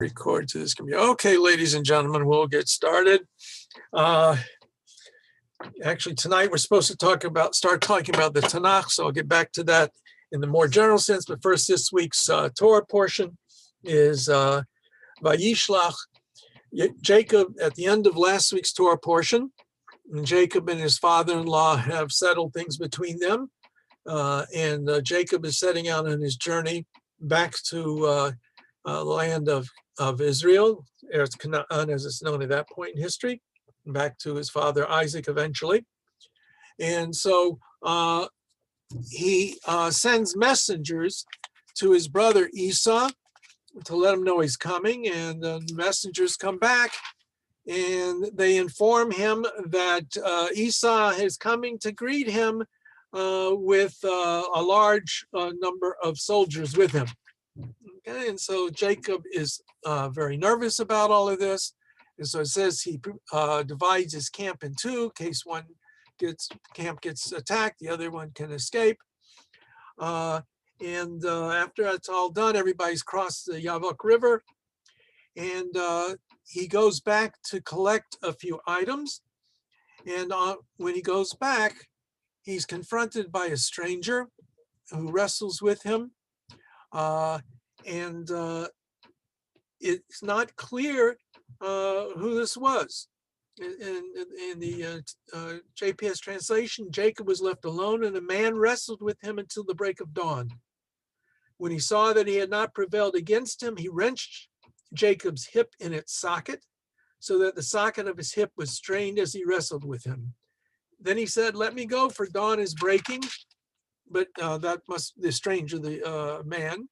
Record to this computer. Okay, ladies and gentlemen, we'll get started. Actually, tonight we're supposed to start talking about the Tanakh, so I'll get back to that in the more general sense. But first, this week's Torah portion is Vayishlach. Jacob, at the end of last week's Torah portion, and Jacob and his father-in-law have settled things between them, and Jacob is setting out on his journey back to the land of Israel, Eretz Canaan, as it's known at that point in history, back to his father Isaac eventually. And so he sends messengers to his brother Esau to let him know he's coming, and the messengers come back and they inform him that Esau is coming to greet him with a large number of soldiers with him. Okay, and so Jacob is very nervous about all of this. And so it says he divides his camp in two in case one camp gets attacked, the other one can escape. And after that's all done, everybody's crossed the Yavok River. And he goes back to collect a few items. And when he goes back, he's confronted by a stranger who wrestles with him. And it's not clear who this was. In the JPS translation, Jacob was left alone and a man wrestled with him until the break of dawn. When he saw that he had not prevailed against him, he wrenched Jacob's hip in its socket so that the socket of his hip was strained as he wrestled with him. Then he said, "Let me go, for dawn is breaking." But that must the stranger, the man.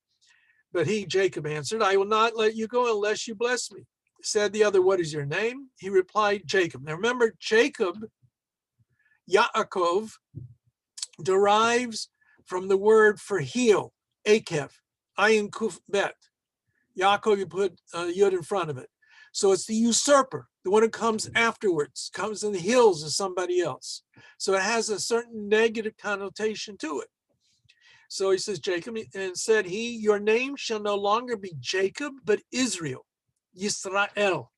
But he, Jacob, answered, "I will not let you go unless you bless me." Said the other, "What is your name?" He replied, "Jacob." Now remember, Jacob, Yaakov, derives from the word for heel, Akev, Ayin Kuf Bet. Yaakov, you put Yud in front of it. So it's the usurper, the one who comes afterwards, comes in the heels of somebody else. So it has a certain negative connotation to it. So he says, Jacob, and said he, "Your name shall no longer be Jacob, but Israel, Yisrael.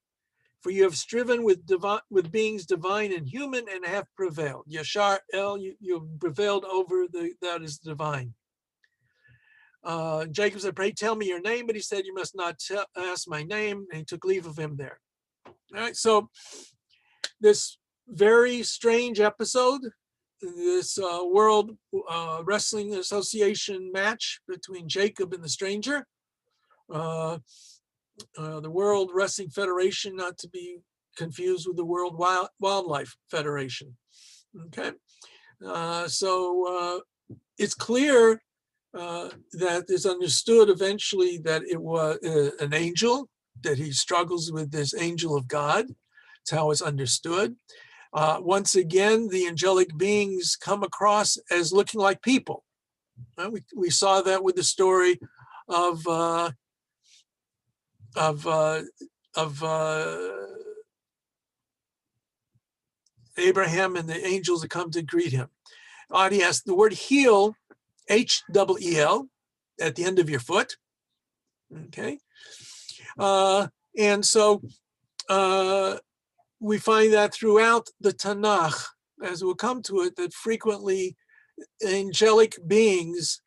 For you have striven with beings divine and human and have prevailed. Yashar El, you have prevailed over that is divine." Jacob said, "Pray tell me your name." But he said, "You must not ask my name." And he took leave of him there. All right, so this very strange episode, this World Wrestling Association match between Jacob and the stranger, the World Wrestling Federation, not to be confused with the World Wildlife Federation. Okay, so it's clear that it's understood eventually that it was an angel, that he struggles with this angel of God. That's how it's understood. Once again, the angelic beings come across as looking like people. We saw that with the story of Abraham and the angels that come to greet him. Adi asked the word heel, H-E-E-L, at the end of your foot. Okay. And so we find that throughout the Tanakh, as we'll come to it, that frequently angelic beings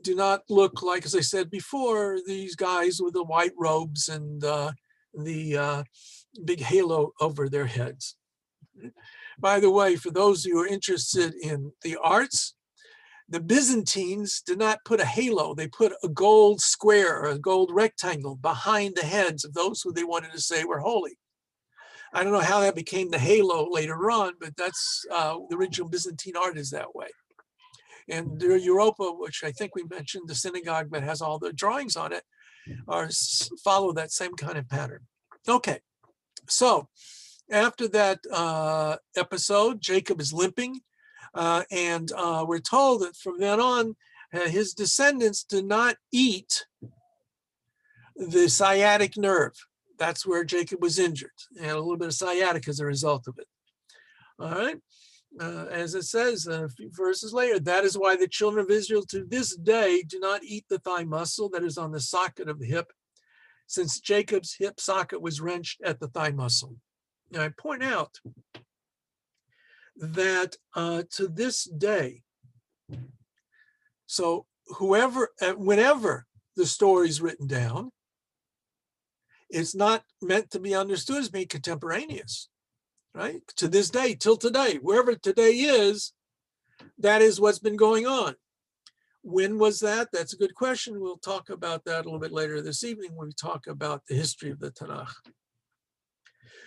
do not look like, as I said before, these guys with the white robes and the big halo over their heads. By the way, for those who are interested in the arts, the Byzantines did not put a halo. They put a gold square or a gold rectangle behind the heads of those who they wanted to say were holy. I don't know how that became the halo later on, but that's the original Byzantine art is that way. And the Europa, which I think we mentioned, the synagogue that has all the drawings on it, follow that same kind of pattern. Okay, so after that episode, Jacob is limping, and we're told that from then on, his descendants do not eat the sciatic nerve. That's where Jacob was injured, and a little bit of sciatic as a result of it. All right. As it says a few verses later, that is why the children of Israel to this day do not eat the thigh muscle that is on the socket of the hip, since Jacob's hip socket was wrenched at the thigh muscle. Now I point out that to this day, so whenever the story is written down, it's not meant to be understood as being contemporaneous, right? To this day, till today, wherever today is, that is what's been going on. When was that? That's a good question. We'll talk about that a little bit later this evening when we talk about the history of the Tanakh.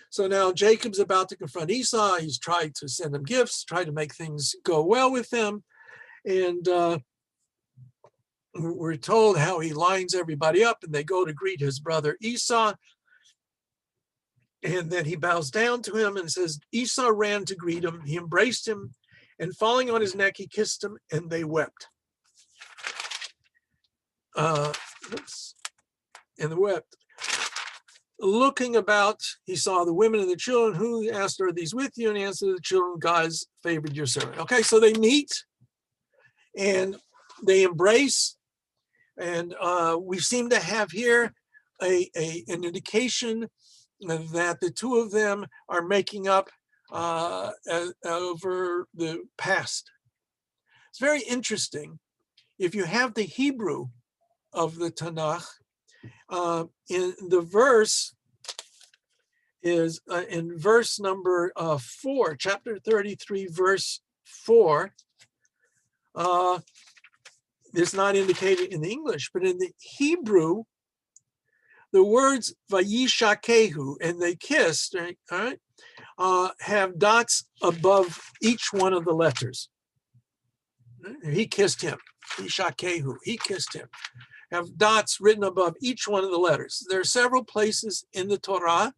So now Jacob's about to confront Esau. He's tried to send him gifts, try to make things go well with him. And we're told how he lines everybody up and they go to greet his brother Esau. And then he bows down to him and says, Esau ran to greet him. He embraced him and falling on his neck, he kissed him and they wept. And they wept. Looking about, he saw the women and the children. Who asked, are these with you? And he answered, the children, God has favored your servant. Okay, so they meet and they embrace. And we seem to have here an indication that the two of them are making up over the past. It's very interesting. If you have the Hebrew of the Tanakh, in the verse is in verse number 4, chapter 33, verse 4. It's not indicated in the English, but in the Hebrew, the words vayishakehu, and they kissed, right, all right, have dots above each one of the letters. He kissed him. Yishakehu, he kissed him. Have dots written above each one of the letters. There are several places in the Torah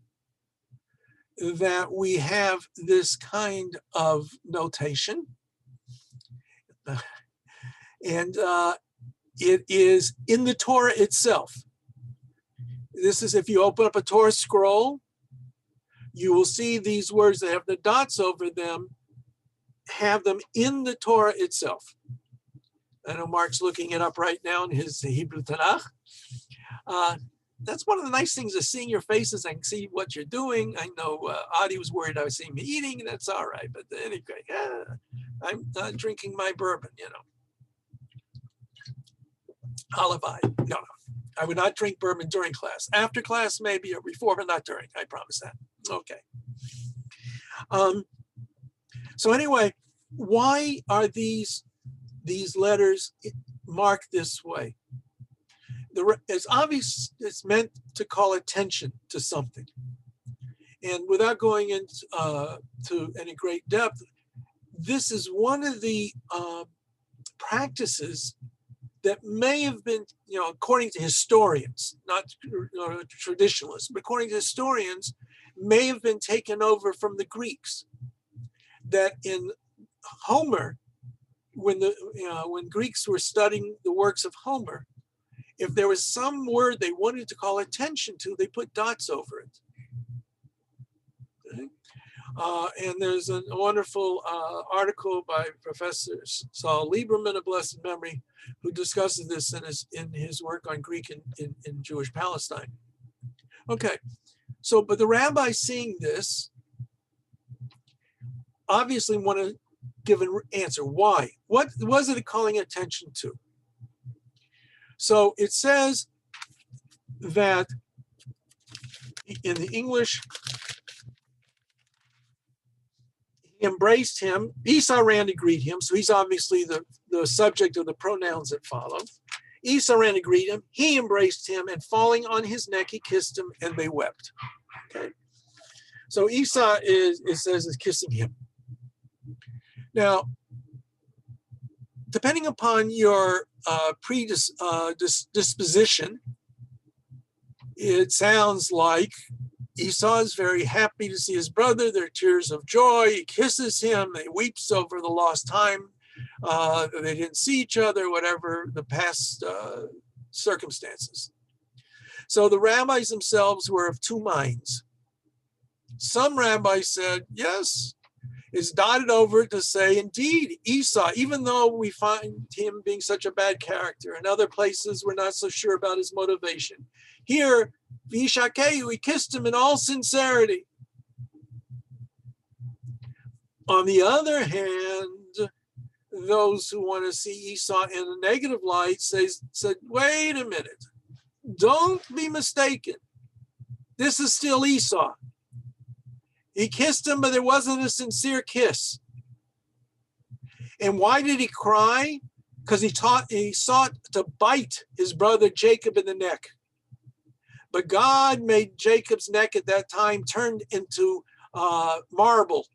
that we have this kind of notation. And it is in the Torah itself. This is if you open up a Torah scroll, you will see these words that have the dots over them, have them in the Torah itself. I know Mark's looking it up right now in his Hebrew Tanakh. That's one of the nice things of seeing your faces. I can see what you're doing. I know Adi was worried I was seeing me eating, and that's all right. But anyway, I'm not drinking my bourbon, you know. Halavai. No. I would not drink bourbon during class. After class, maybe, or before, but not during. I promise that. Okay. So anyway, why are these letters marked this way? It's obvious it's meant to call attention to something. And without going into to any great depth, this is one of the practices that may have been, according to historians, not traditionalists, but according to historians, may have been taken over from the Greeks. That in Homer, when Greeks were studying the works of Homer, if there was some word they wanted to call attention to, they put dots over it. Okay? And there's a wonderful article by Professor Saul Lieberman of blessed memory, who discusses this in his work on Greek in Jewish Palestine. Okay, so but the rabbi seeing this obviously want to give an answer. Why? What was it calling attention to? So it says that in the English, he embraced him. Esau ran to greet him. So he's obviously the subject of the pronouns that follow. Esau ran to greet him. He embraced him, and falling on his neck, he kissed him, and they wept. Okay. So Esau is kissing him. Now, depending upon your predisposition, it sounds like Esau is very happy to see his brother. There are tears of joy. He kisses him. He weeps over the lost time. They didn't see each other, whatever the past circumstances. So the rabbis themselves were of two minds. Some rabbis said, yes, is dotted over to say, indeed, Esau, even though we find him being such a bad character, in other places we're not so sure about his motivation. Here, Vishakeu, he kissed him in all sincerity. On the other hand, those who want to see Esau in a negative light said, wait a minute, don't be mistaken. This is still Esau. He kissed him, but it wasn't a sincere kiss. And why did he cry? Because he sought to bite his brother Jacob in the neck. But God made Jacob's neck at that time turned into marble.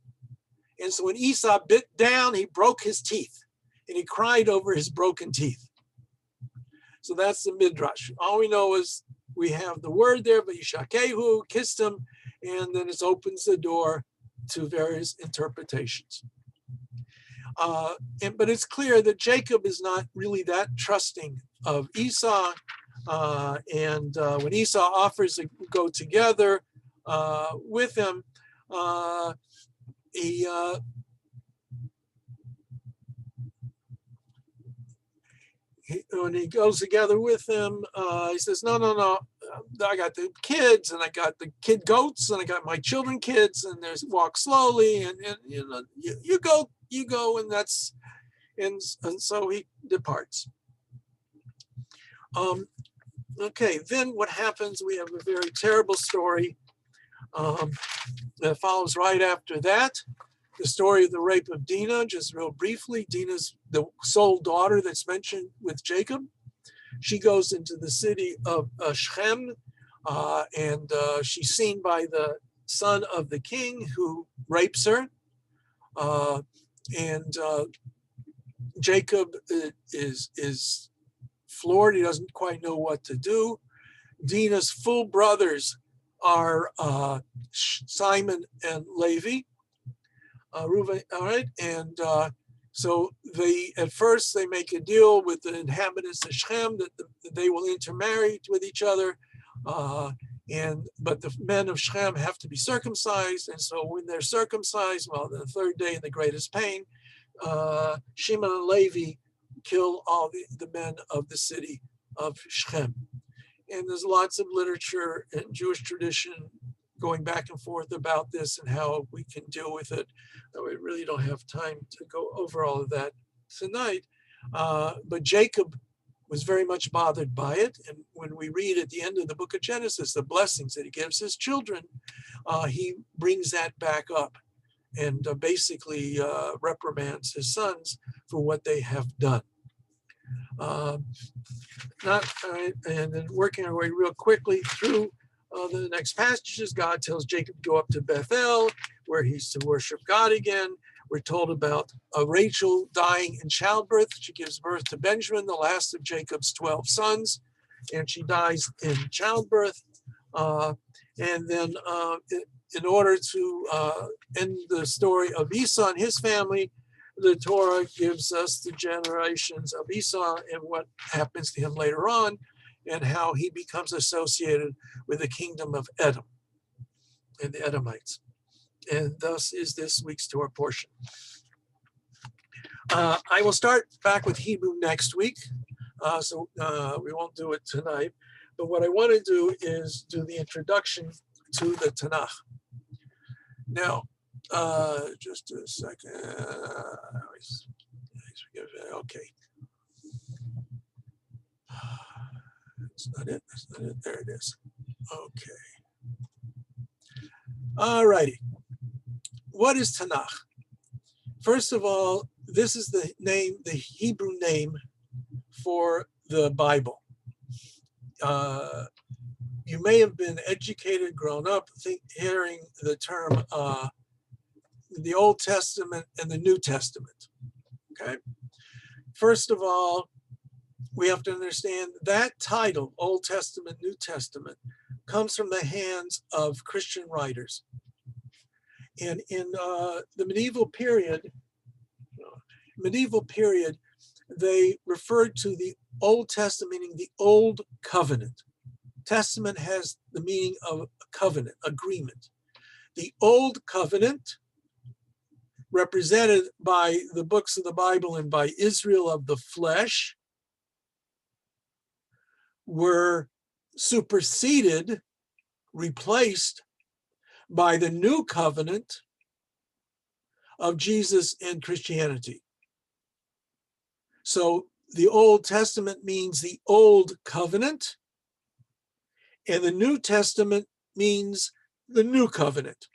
And so when Esau bit down, he broke his teeth, and he cried over his broken teeth. So that's the Midrash. All we know is we have the word there, but Yishakehu kissed him, and then it opens the door to various interpretations. But it's clear that Jacob is not really that trusting of Esau. When Esau offers to go together with him, when he goes together with him, he says, no, I got the kids, and I got the kid goats, and I got my children kids, and there's walk slowly, and you know, you go, and that's, and so he departs. Okay, then what happens? We have a very terrible story that follows right after that. The story of the rape of Dinah, just real briefly. Dinah's the sole daughter that's mentioned with Jacob. She goes into the city of Shechem, and she's seen by the son of the king who rapes her. Jacob is floored. He doesn't quite know what to do. Dinah's full brothers are Simon and Levi. Reuven, all right, and so at first they make a deal with the inhabitants of Shechem that they will intermarry with each other, but the men of Shechem have to be circumcised, and so when they're circumcised, well, the third day in the greatest pain, Shimon and Levi kill all the men of the city of Shechem. And there's lots of literature and Jewish tradition going back and forth about this and how we can deal with it. We really don't have time to go over all of that tonight. But Jacob was very much bothered by it. And when we read at the end of the book of Genesis, the blessings that he gives his children, he brings that back up and basically reprimands his sons for what they have done. And then working our way real quickly through the next passages, God tells Jacob to go up to Bethel, where he's to worship God again. We're told about Rachel dying in childbirth. She gives birth to Benjamin, the last of Jacob's 12 sons, and she dies in childbirth. And then in order to end the story of Esau and his family, the Torah gives us the generations of Esau and what happens to him later on, and how he becomes associated with the kingdom of Edom and the Edomites. And thus is this week's Torah portion. I will start back with Hebrew next week, so we won't do it tonight. But what I want to do is do the introduction to the Tanakh. Now, just a second. Okay. That's not it. That's not it. There it is. Okay. All righty. What is Tanakh? First of all, this is the name, the Hebrew name for the Bible. You may have been educated, grown up, hearing the term the Old Testament and the New Testament. Okay. First of all, we have to understand that title, Old Testament, New Testament, comes from the hands of Christian writers. And in the medieval period, they referred to the Old Testament, meaning the Old Covenant. Testament has the meaning of a covenant, agreement. The Old Covenant represented by the books of the Bible and by Israel of the flesh, were superseded, replaced by the new covenant of Jesus and Christianity. So the Old Testament means the Old Covenant, and the New Testament means the New Covenant.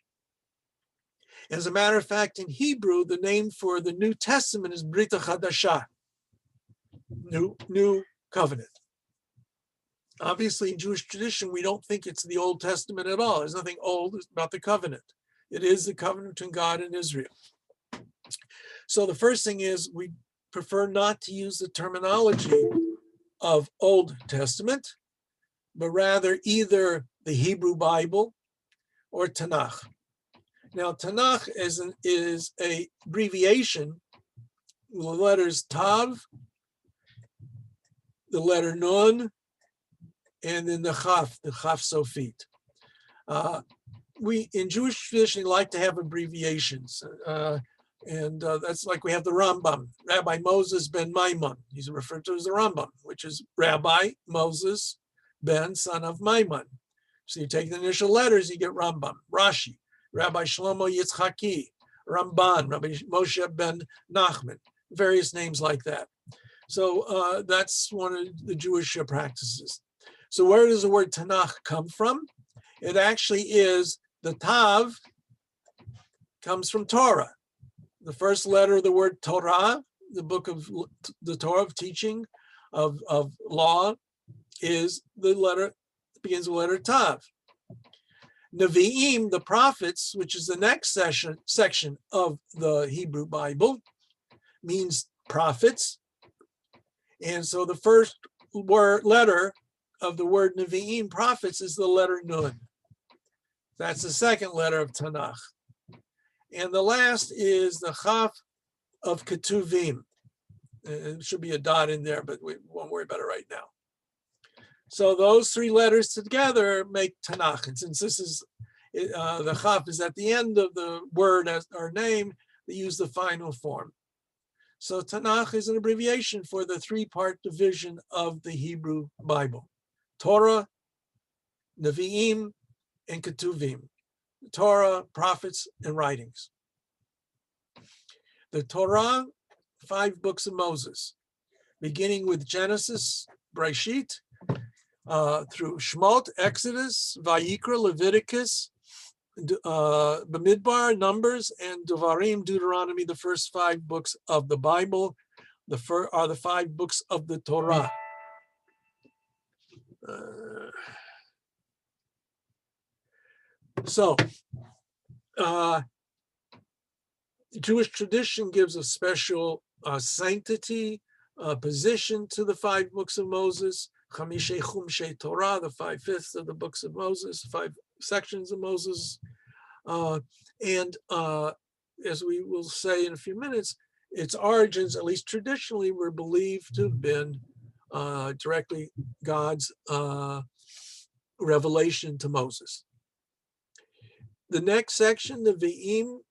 As a matter of fact, in Hebrew, the name for the New Testament is Brit Chadashah, new covenant. Obviously, in Jewish tradition, we don't think it's the Old Testament at all. There's nothing old about the covenant. It is the covenant between God and Israel. So the first thing is we prefer not to use the terminology of Old Testament, but rather either the Hebrew Bible or Tanakh. Now, Tanakh is a abbreviation, the letters Tav, the letter Nun, and then the Chaf Sofit. We, in Jewish tradition, like to have abbreviations. That's like we have the Rambam, Rabbi Moses ben Maimon. He's referred to as the Rambam, which is Rabbi Moses ben, son of Maimon. So you take the initial letters, you get Rambam. Rashi, Rabbi Shlomo Yitzchaki, Ramban, Rabbi Moshe ben Nachman, various names like that. So that's one of the Jewish practices. So where does the word Tanakh come from? It actually is the Tav comes from Torah. The first letter of the word Torah, the book of the Torah of teaching of law, is the letter, begins with the letter Tav. Nevi'im, the prophets, which is the next section of the Hebrew Bible, means prophets. And so the first letter of the word Nevi'im, prophets, is the letter Nun. That's the second letter of Tanakh. And the last is the Chaf of Ketuvim. It should be a dot in there, but we won't worry about it right now. So those three letters together make Tanakh. And since this is, the Chaf is at the end of the word or name, they use the final form. So Tanakh is an abbreviation for the three-part division of the Hebrew Bible: Torah, Nevi'im, and Ketuvim. Torah, prophets, and writings. The Torah, 5 books of Moses, beginning with Genesis, Breshit, through Shemot, Exodus, Vayikra, Leviticus, Bamidbar, Numbers, and Devarim, Deuteronomy, the first 5 books of the Bible, are the 5 books of the Torah. Jewish tradition gives a special sanctity, position to the 5 books of Moses, Chamishe Chumshe Torah, the 5/5 of the books of Moses, 5 sections of Moses. And as we will say in a few minutes, its origins, at least traditionally, were believed to have been directly God's revelation to Moses. The next section, the Nevi'im,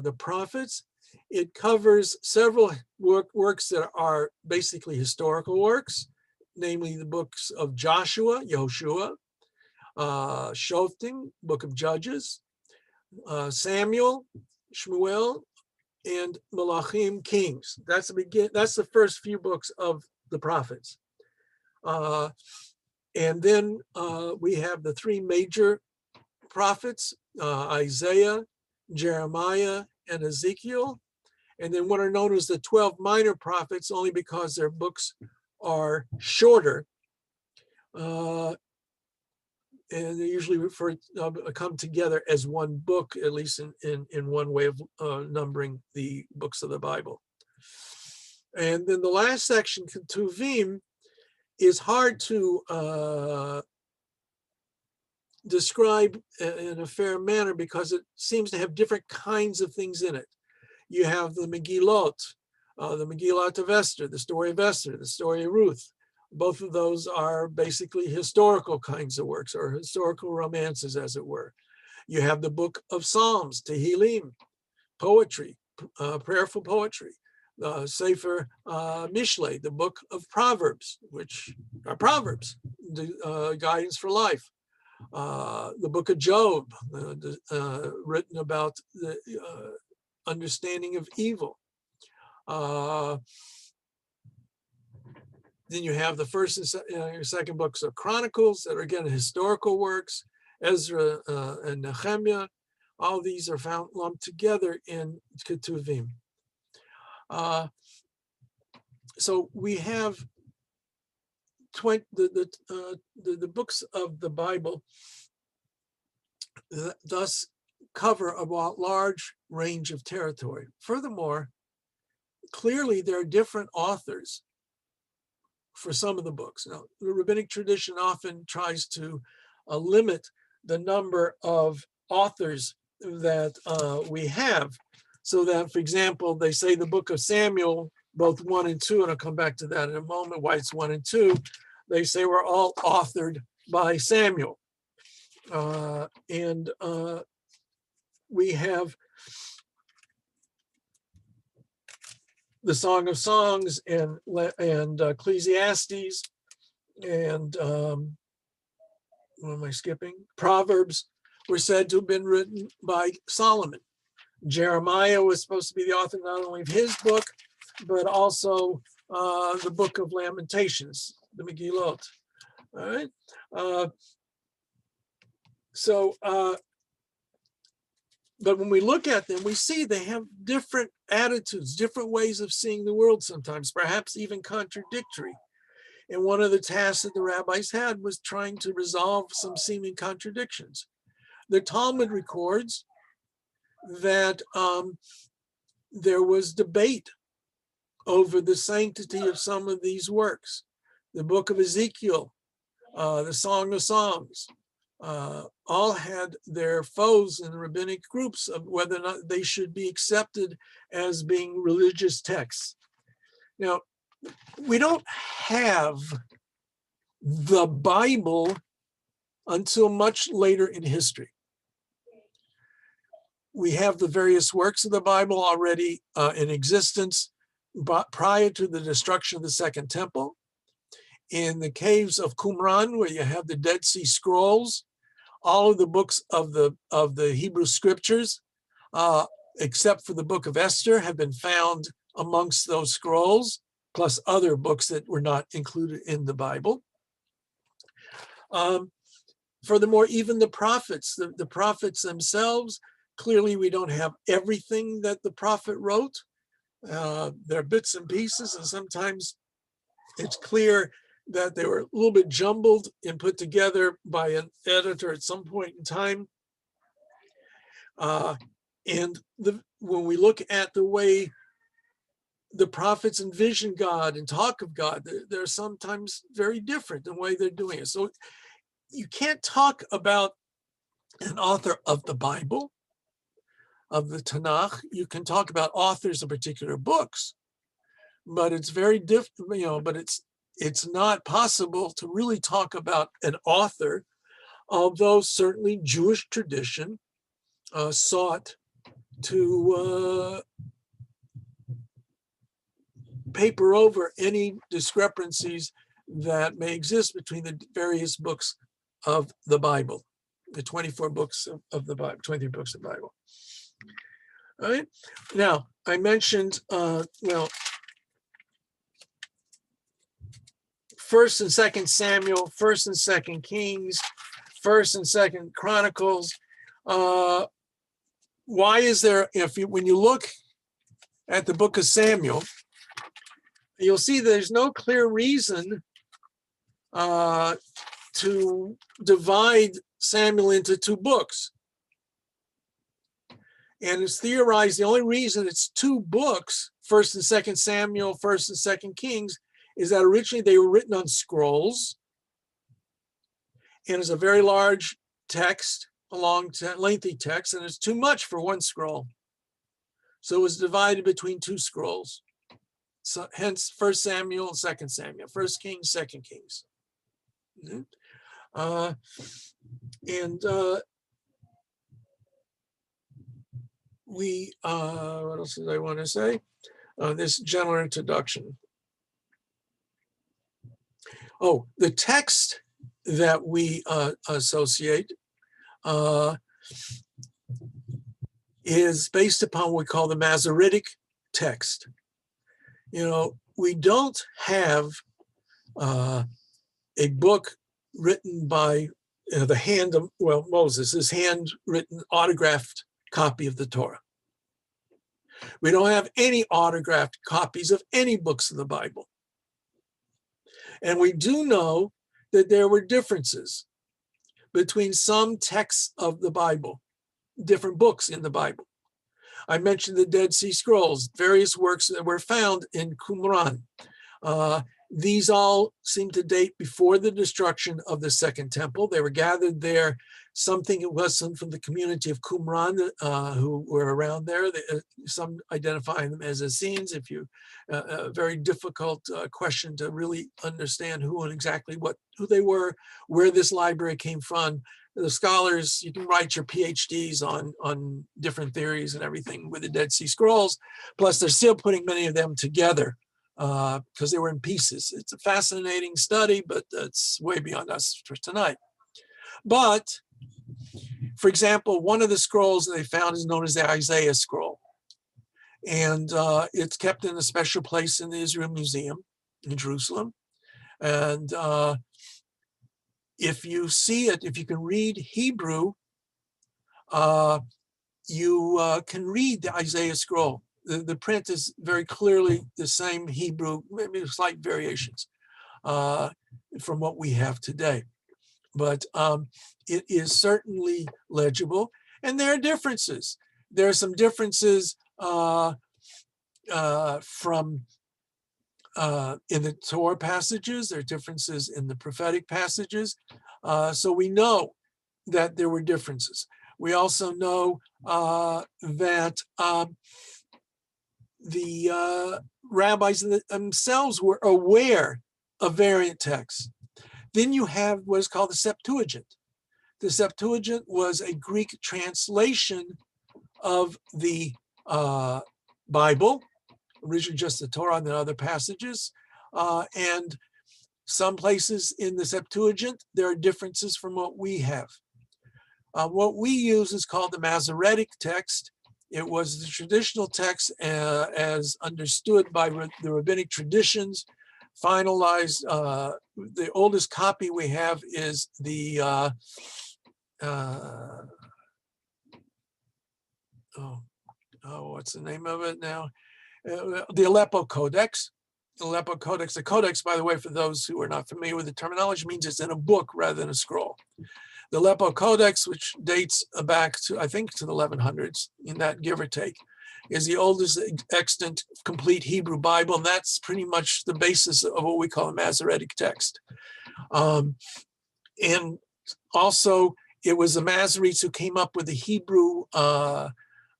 the prophets, it covers several works that are basically historical works, namely the books of Joshua, Yehoshua, Shoftim, book of Judges, Samuel, Shmuel, and Malachim, Kings. That's the first few books of the prophets. And then we have the 3 major prophets, Isaiah, Jeremiah, and Ezekiel. And then what are known as the 12 minor prophets, only because their books are shorter. And they usually come together as one book, at least in one way of numbering the books of the Bible. And then the last section, Ketuvim, is hard to describe in a fair manner because it seems to have different kinds of things in it. You have the Megillot, the Megillat of Esther, the story of Esther, the story of Ruth. Both of those are basically historical kinds of works, or historical romances, as it were. You have the book of Psalms, Tehillim, poetry, prayerful poetry, Sefer Mishlei, the book of Proverbs, which are Proverbs, the guidance for life. The book of Job, written about the understanding of evil. Then you have the first and second books of Chronicles that are, again, historical works, Ezra and Nehemiah. All these are found lumped together in Ketuvim. So we have the books of the Bible thus cover a large range of territory. Furthermore, clearly there are different authors for some of the books. Now, the rabbinic tradition often tries to limit the number of authors that we have, so that, for example, they say the book of Samuel, both 1 and 2, and I'll come back to that in a moment, why it's 1 and 2, they say were all authored by Samuel. We have the Song of Songs and Ecclesiastes and what am I skipping? Proverbs were said to have been written by Solomon. Jeremiah was supposed to be the author not only of his book, but also the book of Lamentations, the Megillot. All right. But when we look at them, we see they have different attitudes, different ways of seeing the world sometimes, perhaps even contradictory. And one of the tasks that the rabbis had was trying to resolve some seeming contradictions. The Talmud records that there was debate over the sanctity of some of these works. The book of Ezekiel, the Song of Songs, all had their foes in the rabbinic groups of whether or not they should be accepted as being religious texts. Now, we don't have the Bible until much later in history. We have the various works of the Bible already in existence prior to the destruction of the Second Temple. In the caves of Qumran, where you have the Dead Sea Scrolls, all of the books of the Hebrew Scriptures, except for the book of Esther, have been found amongst those scrolls, plus other books that were not included in the Bible. Furthermore, even the prophets themselves, clearly we don't have everything that the prophet wrote. There are bits and pieces, and sometimes it's clear that they were a little bit jumbled and put together by an editor at some point in time. When we look at the way the prophets envision God and talk of God, they're sometimes very different in the way they're doing it. So you can't talk about an author of the Bible, of the Tanakh. You can talk about authors of particular books, but it's very different, but it's not possible to really talk about an author, although certainly Jewish tradition sought to paper over any discrepancies that may exist between the various books of the Bible, the 24 books of the Bible, 23 books of the Bible. All right. Now, I mentioned, First and Second Samuel, First and Second Kings, First and Second Chronicles. Why is there, when you look at the book of Samuel, you'll see there's no clear reason to divide Samuel into two books. And it's theorized the only reason it's two books, First and Second Samuel, First and Second Kings, is that originally they were written on scrolls, and it's a very large text, a long, lengthy text, and it's too much for one scroll. So it was divided between two scrolls. So hence First Samuel and Second Samuel, First Kings, Second Kings. what else did I want to say? This general introduction. Oh, the text that we associate is based upon what we call the Masoretic text. We don't have a book written by the hand of, Moses, his handwritten autographed copy of the Torah. We don't have any autographed copies of any books of the Bible. And we do know that there were differences between some texts of the Bible, different books in the Bible. I mentioned the Dead Sea Scrolls, various works that were found in Qumran. These all seem to date before the destruction of the Second Temple. They were gathered there. It was some from the community of Qumran who were around there. Some identifying them as Essenes. A very difficult question to really understand who and exactly who they were, where this library came from. The scholars, you can write your PhDs on different theories and everything with the Dead Sea Scrolls. Plus, they're still putting many of them together because they were in pieces. It's a fascinating study, but it's way beyond us for tonight. But, for example, one of the scrolls that they found is known as the Isaiah scroll. And it's kept in a special place in the Israel Museum in Jerusalem. And if you see it, if you can read Hebrew, you can read the Isaiah scroll. The print is very clearly the same Hebrew, maybe slight variations from what we have today. But it is certainly legible. And there are differences. There are some differences from in the Torah passages. There are differences in the prophetic passages. So we know that there were differences. We also know that the rabbis themselves were aware of variant texts. Then you have what is called the Septuagint. The Septuagint was a Greek translation of the Bible, originally just the Torah and then other passages. And some places in the Septuagint, there are differences from what we have. What we use is called the Masoretic text. It was the traditional text as understood by the rabbinic traditions, finalized. The oldest copy we have is the what's the name of it now? The Aleppo Codex. The Aleppo Codex. The Codex, by the way, for those who are not familiar with the terminology, means it's in a book rather than a scroll. The Aleppo Codex, which dates back to, I think, to the 1100s, in that give or take, is the oldest extant complete Hebrew Bible, and that's pretty much the basis of what we call a Masoretic text. And also, it was the Masoretes who came up with the Hebrew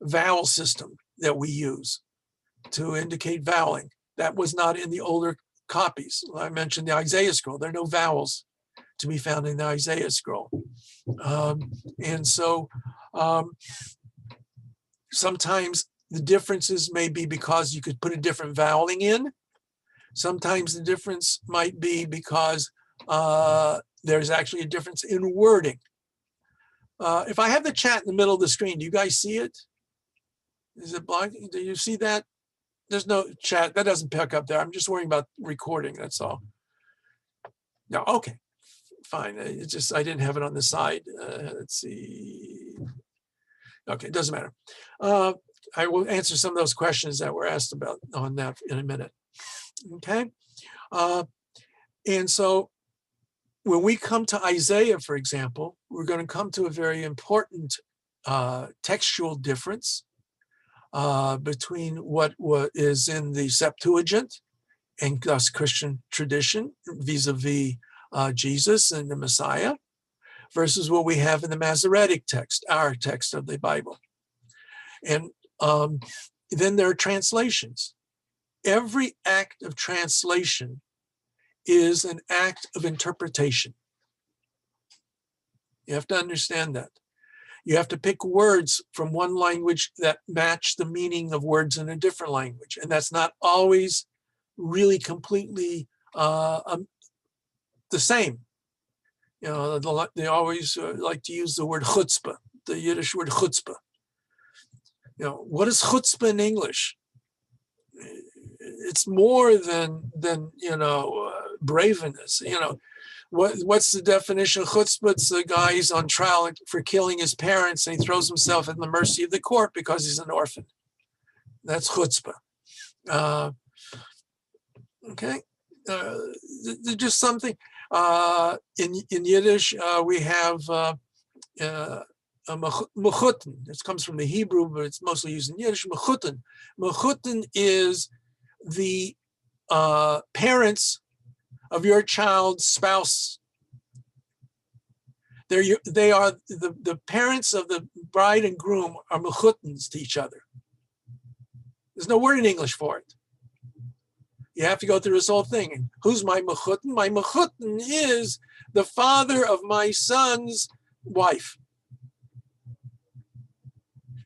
vowel system that we use to indicate voweling. That was not in the older copies. I mentioned the Isaiah scroll. There are no vowels to be found in the Isaiah scroll. And so sometimes the differences may be because you could put a different voweling in. Sometimes the difference might be because there's actually a difference in wording. If I have the chat in the middle of the screen, do you guys see it? Is it blank? Do you see that? There's no chat. That doesn't pick up there. I'm just worrying about recording. That's all. No, okay. Fine. It's just I didn't have it on the side. Let's see. Okay, it doesn't matter. I will answer some of those questions that were asked about on that in a minute. Okay. And so when we come to Isaiah, for example, we're going to come to a very important textual difference between what is in the Septuagint and thus Christian tradition vis-a-vis Jesus and the Messiah versus what we have in the Masoretic text, our text of the Bible. And then there are translations. Every act of translation is an act of interpretation. You have to understand that. You have to pick words from one language that match the meaning of words in a different language. And that's not always really completely the same. You know, they always like to use the word chutzpah, the Yiddish word chutzpah. You know, what is chutzpah in English? It's more than braveness. You know, what's the definition of chutzpah? It's the guy who's on trial for killing his parents and he throws himself at the mercy of the court because he's an orphan. That's chutzpah. Okay, just something. In Yiddish, we have mechutin. This comes from the Hebrew, but it's mostly used in Yiddish. Mechutin. Mechutin is the parents of your child's spouse. They are the parents of the bride and groom are mechutins to each other. There's no word in English for it. You have to go through this whole thing. And who's my mechutin? My mechutin is the father of my son's wife.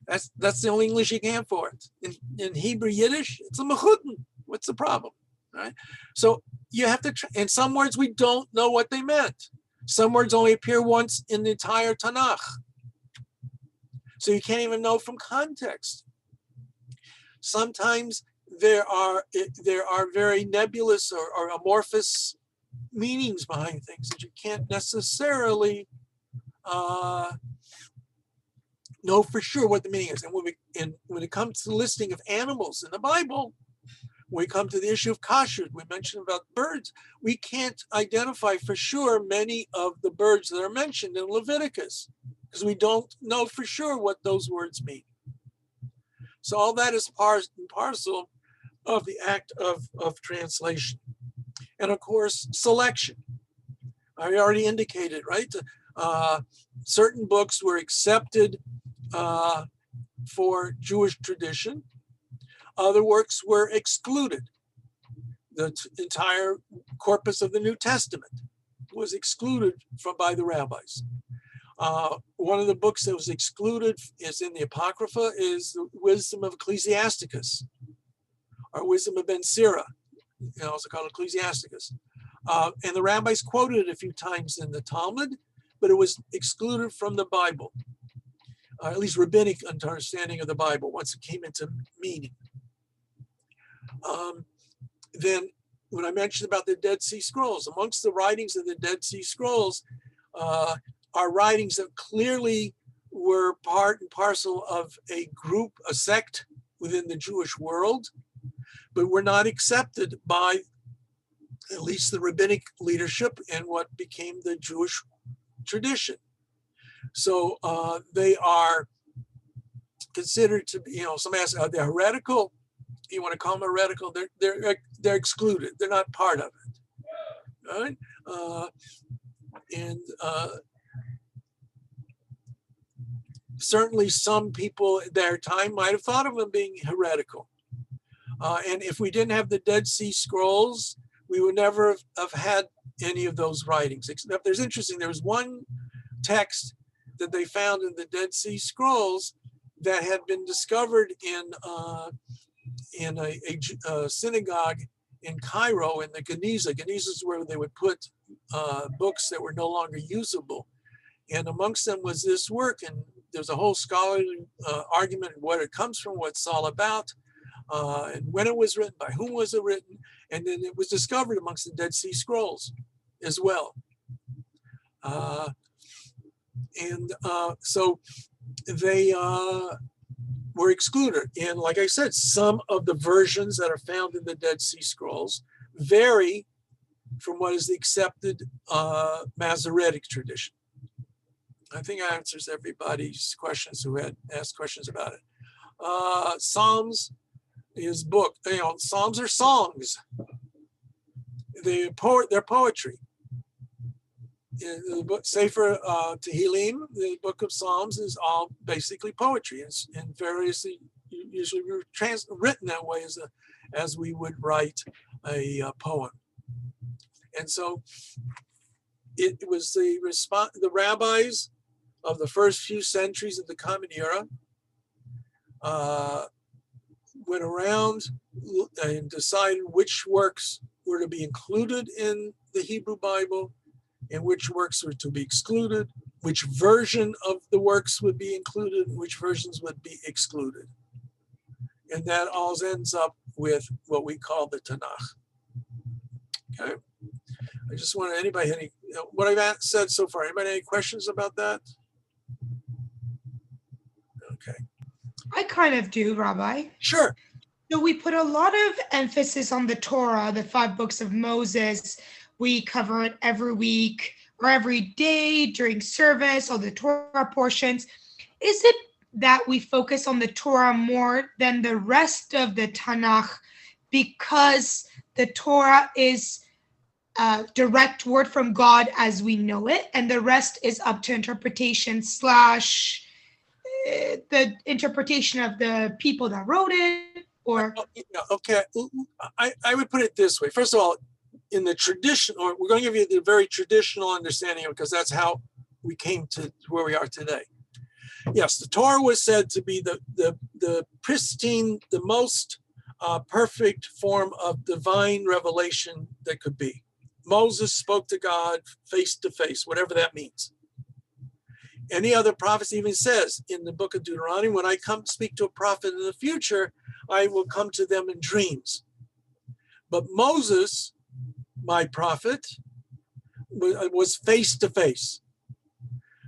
That's the only English you can have for it. In Hebrew Yiddish, it's a mechutin. What's the problem? Right? So you have to, and some words we don't know what they meant. Some words only appear once in the entire Tanakh. So you can't even know from context. Sometimes there are very nebulous or amorphous meanings behind things that you can't necessarily know for sure what the meaning is. And when it comes to the listing of animals in the Bible, when we come to the issue of kashrut, we mentioned about birds, we can't identify for sure many of the birds that are mentioned in Leviticus because we don't know for sure what those words mean. So all that is part and parcel of the act of translation. And of course, selection. I already indicated, right? Certain books were accepted for Jewish tradition. Other works were excluded. The entire corpus of the New Testament was excluded by the rabbis. One of the books that was excluded is in the Apocrypha is the Wisdom of Ecclesiasticus, or Wisdom of Ben Sira, also called Ecclesiasticus. And the rabbis quoted it a few times in the Talmud, but it was excluded from the Bible, at least rabbinic understanding of the Bible once it came into meaning. Then when I mentioned about the Dead Sea Scrolls, amongst the writings of the Dead Sea Scrolls are writings that clearly were part and parcel of a group, a sect within the Jewish world, but were not accepted by at least the rabbinic leadership and what became the Jewish tradition. So they are considered to be, some ask, are they heretical? You want to call them heretical? They're excluded. They're not part of it. All right? And certainly some people at their time might have thought of them being heretical. And if we didn't have the Dead Sea Scrolls, we would never have had any of those writings. Except there's interesting, there was one text that they found in the Dead Sea Scrolls that had been discovered in a synagogue in Cairo in the Geniza. Geniza is where they would put books that were no longer usable. And amongst them was this work, and there's a whole scholarly argument what it comes from, what it's all about, and when it was written, by whom was it written, and then it was discovered amongst the Dead Sea Scrolls as well. So they were excluded. And like I said, some of the versions that are found in the Dead Sea Scrolls vary from what is the accepted Masoretic tradition. I think that answers everybody's questions who had asked questions about it. Psalms is book. Psalms are songs. They're poetry. The book Sefer Tehillim, the book of Psalms, is all basically poetry. It's and variously usually written that way as we would write a poem. And so it was the rabbis of the first few centuries of the Common Era went around and decided which works were to be included in the Hebrew Bible and which works were to be excluded, which version of the works would be included, and which versions would be excluded. And that all ends up with what we call the Tanakh. Okay. I just want anybody, what I've said so far, anybody any questions about that? Okay. I kind of do, Rabbi. Sure. So we put a lot of emphasis on the Torah, the 5 books of Moses. We cover it every week or every day during service, all the Torah portions. Is it that we focus on the Torah more than the rest of the Tanakh because the Torah is a direct word from God as we know it, and the rest is up to interpretation / the interpretation of the people that wrote it? Or okay, I would put it this way. First of all, in the tradition, or we're going to give you the very traditional understanding of it, because that's how we came to where we are today. Yes, the Torah was said to be the pristine, the most perfect form of divine revelation that could be. Moses spoke to God face to face, whatever that means. Any other prophecy even says in the book of Deuteronomy, when I come speak to a prophet in the future, I will come to them in dreams. But Moses, my prophet, was face to face.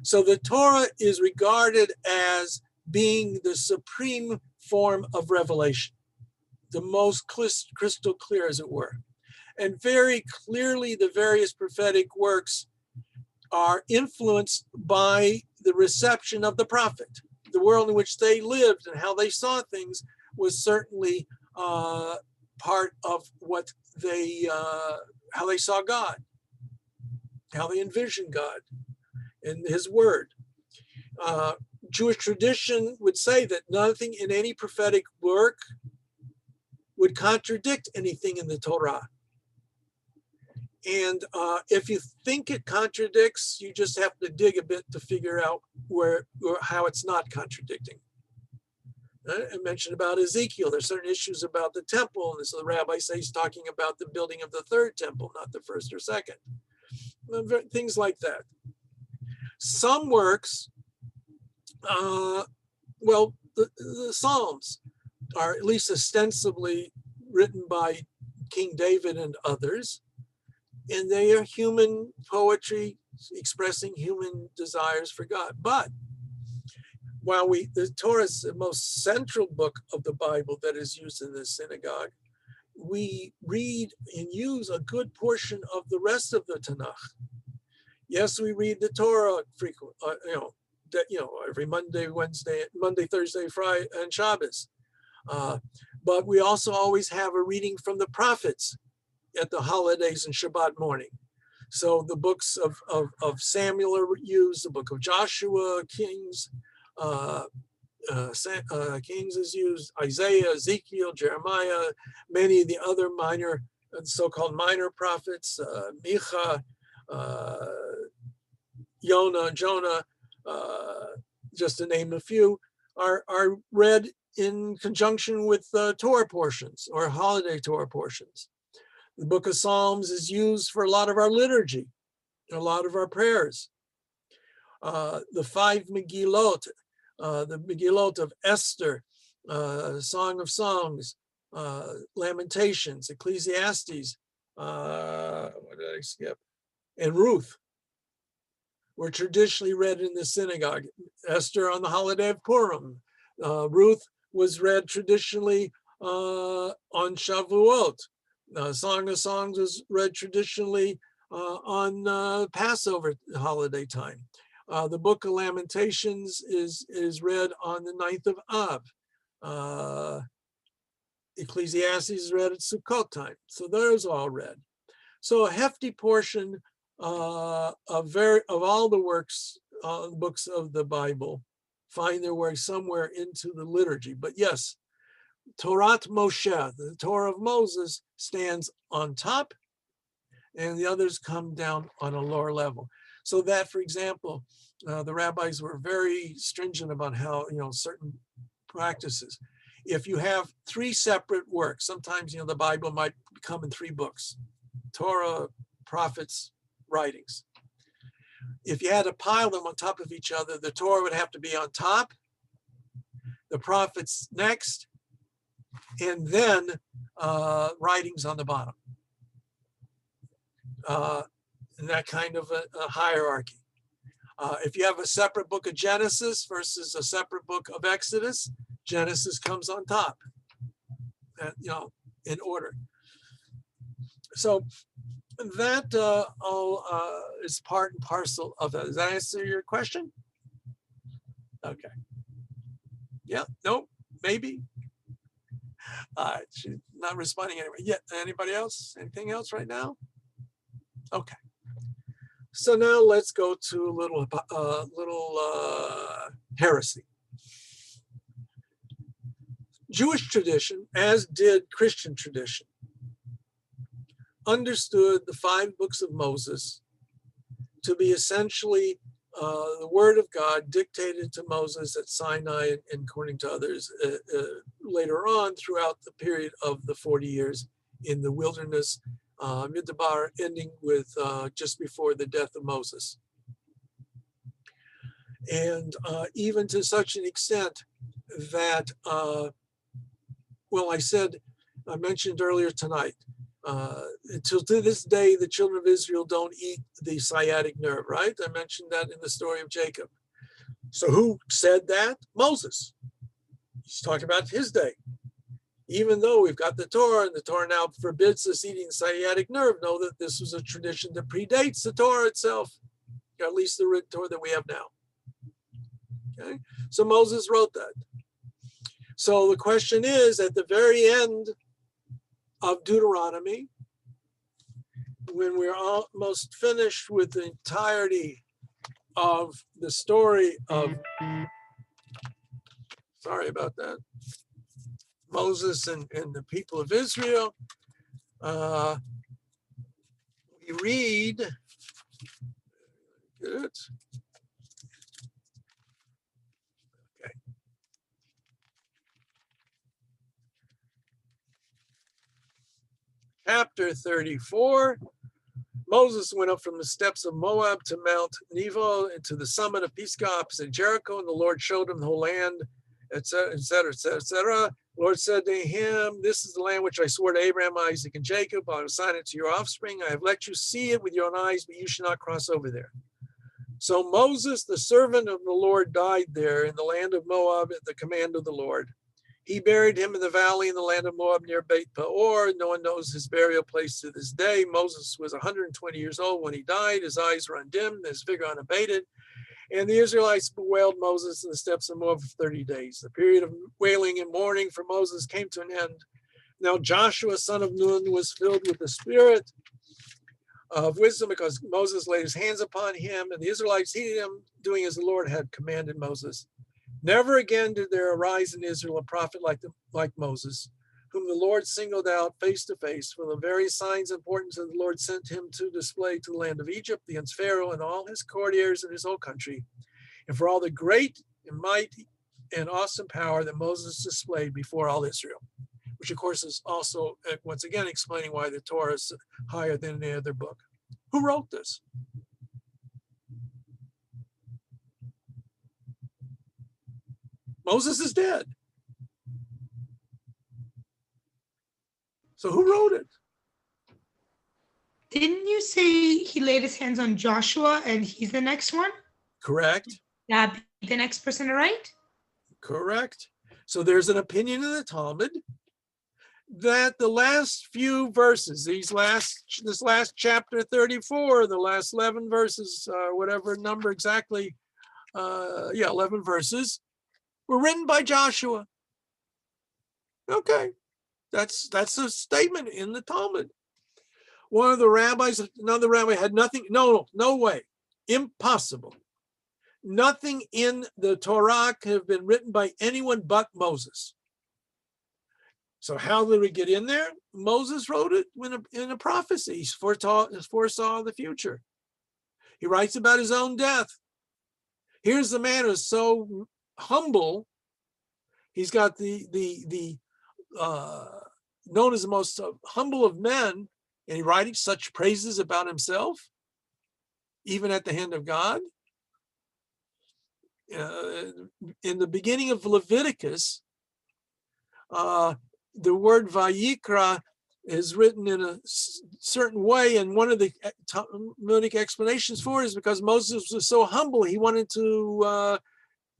So the Torah is regarded as being the supreme form of revelation, the most crystal clear, as it were. And very clearly, the various prophetic works are influenced by the reception of the prophet. The world in which they lived and how they saw things was certainly part of what they, how they saw God, how they envisioned God and his word. Jewish tradition would say that nothing in any prophetic work would contradict anything in the Torah. And if you think it contradicts, you just have to dig a bit to figure out where or how it's not contradicting. I mentioned about Ezekiel. There's certain issues about the temple, and so the rabbi says he's talking about the building of the third temple, not the first or second. Things like that. Some works, well, the Psalms are at least ostensibly written by King David and others. And they are human poetry expressing human desires for God. But while the Torah is the most central book of the Bible that is used in the synagogue, we read and use a good portion of the rest of the Tanakh. Yes, we read the Torah frequently, every Monday, Thursday, Friday, and Shabbos. But we also always have a reading from the prophets at the holidays and Shabbat morning. So the books of Samuel are used, the book of Joshua, Kings, Kings is used, Isaiah, Ezekiel, Jeremiah, many of the other minor, so-called minor prophets, Micha, Jonah, just to name a few, are read in conjunction with Torah portions or holiday Torah portions. The book of Psalms is used for a lot of our liturgy, a lot of our prayers. The 5 Megillot, the Megillot of Esther, Song of Songs, Lamentations, Ecclesiastes, what did I skip? And Ruth were traditionally read in the synagogue. Esther on the holiday of Purim. Ruth was read traditionally on Shavuot. Song of Songs was read traditionally on Passover holiday time. The book of Lamentations is read on the 9th of Av. Ecclesiastes is read at Sukkot time. So those are all read. So a hefty portion of all the works, books of the Bible find their way somewhere into the liturgy. But yes, Torat Moshe, the Torah of Moses, stands on top, and the others come down on a lower level. So that, for example, the rabbis were very stringent about how, certain practices. If you have 3 separate works, sometimes, the Bible might come in 3 books, Torah, prophets, writings. If you had to pile them on top of each other, the Torah would have to be on top, the prophets next, and then writings on the bottom. And that kind of a hierarchy. If you have a separate book of Genesis versus a separate book of Exodus, Genesis comes on top, in order. So that all is part and parcel of that. Does that answer your question? Okay. Yeah, no, maybe. She's not responding anyway. Yeah, anybody else? Anything else right now? Okay. So now let's go to a little heresy. Jewish tradition, as did Christian tradition, understood the 5 books of Moses to be essentially the word of God dictated to Moses at Sinai, and according to others later on throughout the period of the 40 years in the wilderness, Midbar, ending with just before the death of Moses. And even to such an extent that, I mentioned earlier tonight, until to this day, the children of Israel don't eat the sciatic nerve, right? I mentioned that in the story of Jacob. So who said that? Moses. He's talking about his day. Even though we've got the Torah, and the Torah now forbids us eating sciatic nerve, know that this was a tradition that predates the Torah itself, or at least the written Torah that we have now. Okay, so Moses wrote that. So the question is, at the very end of Deuteronomy, when we're almost finished with the entirety of the story of, sorry about that, Moses and the people of Israel, we read, good. Okay. Chapter 34, Moses went up from the steppes of Moab to Mount Nebo and to the summit of Pisgah opposite Jericho, and the Lord showed him the whole land, etc., etc., etc., etc. The Lord said to him, "This is the land which I swore to Abraham, Isaac, and Jacob. I will assign it to your offspring. I have let you see it with your own eyes, but you shall not cross over there." So Moses, the servant of the Lord, died there in the land of Moab at the command of the Lord. He buried him in the valley in the land of Moab near Beit Peor. No one knows his burial place to this day. Moses was 120 years old when he died. His eyes were undimmed, his vigor unabated. And the Israelites bewailed Moses in the steppes of Moab for 30 days. The period of wailing and mourning for Moses came to an end. Now Joshua, son of Nun, was filled with the spirit of wisdom because Moses laid his hands upon him, and the Israelites heeded him, doing as the Lord had commanded Moses. Never again did there arise in Israel a prophet like Moses, whom the Lord singled out face to face for the very signs and portents that the Lord sent him to display to the land of Egypt, against Pharaoh and all his courtiers and his whole country, and for all the great and mighty and awesome power that Moses displayed before all Israel, which of course is also, once again, explaining why the Torah is higher than any other book. Who wrote this? Moses is dead. So who wrote it? Didn't you say he laid his hands on Joshua and he's the next one? Correct. That be the next person to write? Correct. So there's an opinion in the Talmud that the last few verses, this last chapter 34, the last 11 verses, whatever number exactly, 11 verses, were written by Joshua. Okay, that's a statement in the Talmud. One of the rabbis, another rabbi had nothing, no way, impossible. Nothing in the Torah could have been written by anyone but Moses. So how did we get in there? Moses wrote it in a prophecy. He foresaw the future. He writes about his own death. Here's the man who's so humble. He's got the known as the most humble of men, and he writing such praises about himself, even at the hand of God. In the beginning of Leviticus, the word Vayikra is written in a certain way, and one of the Talmudic explanations for it is because Moses was so humble, he wanted to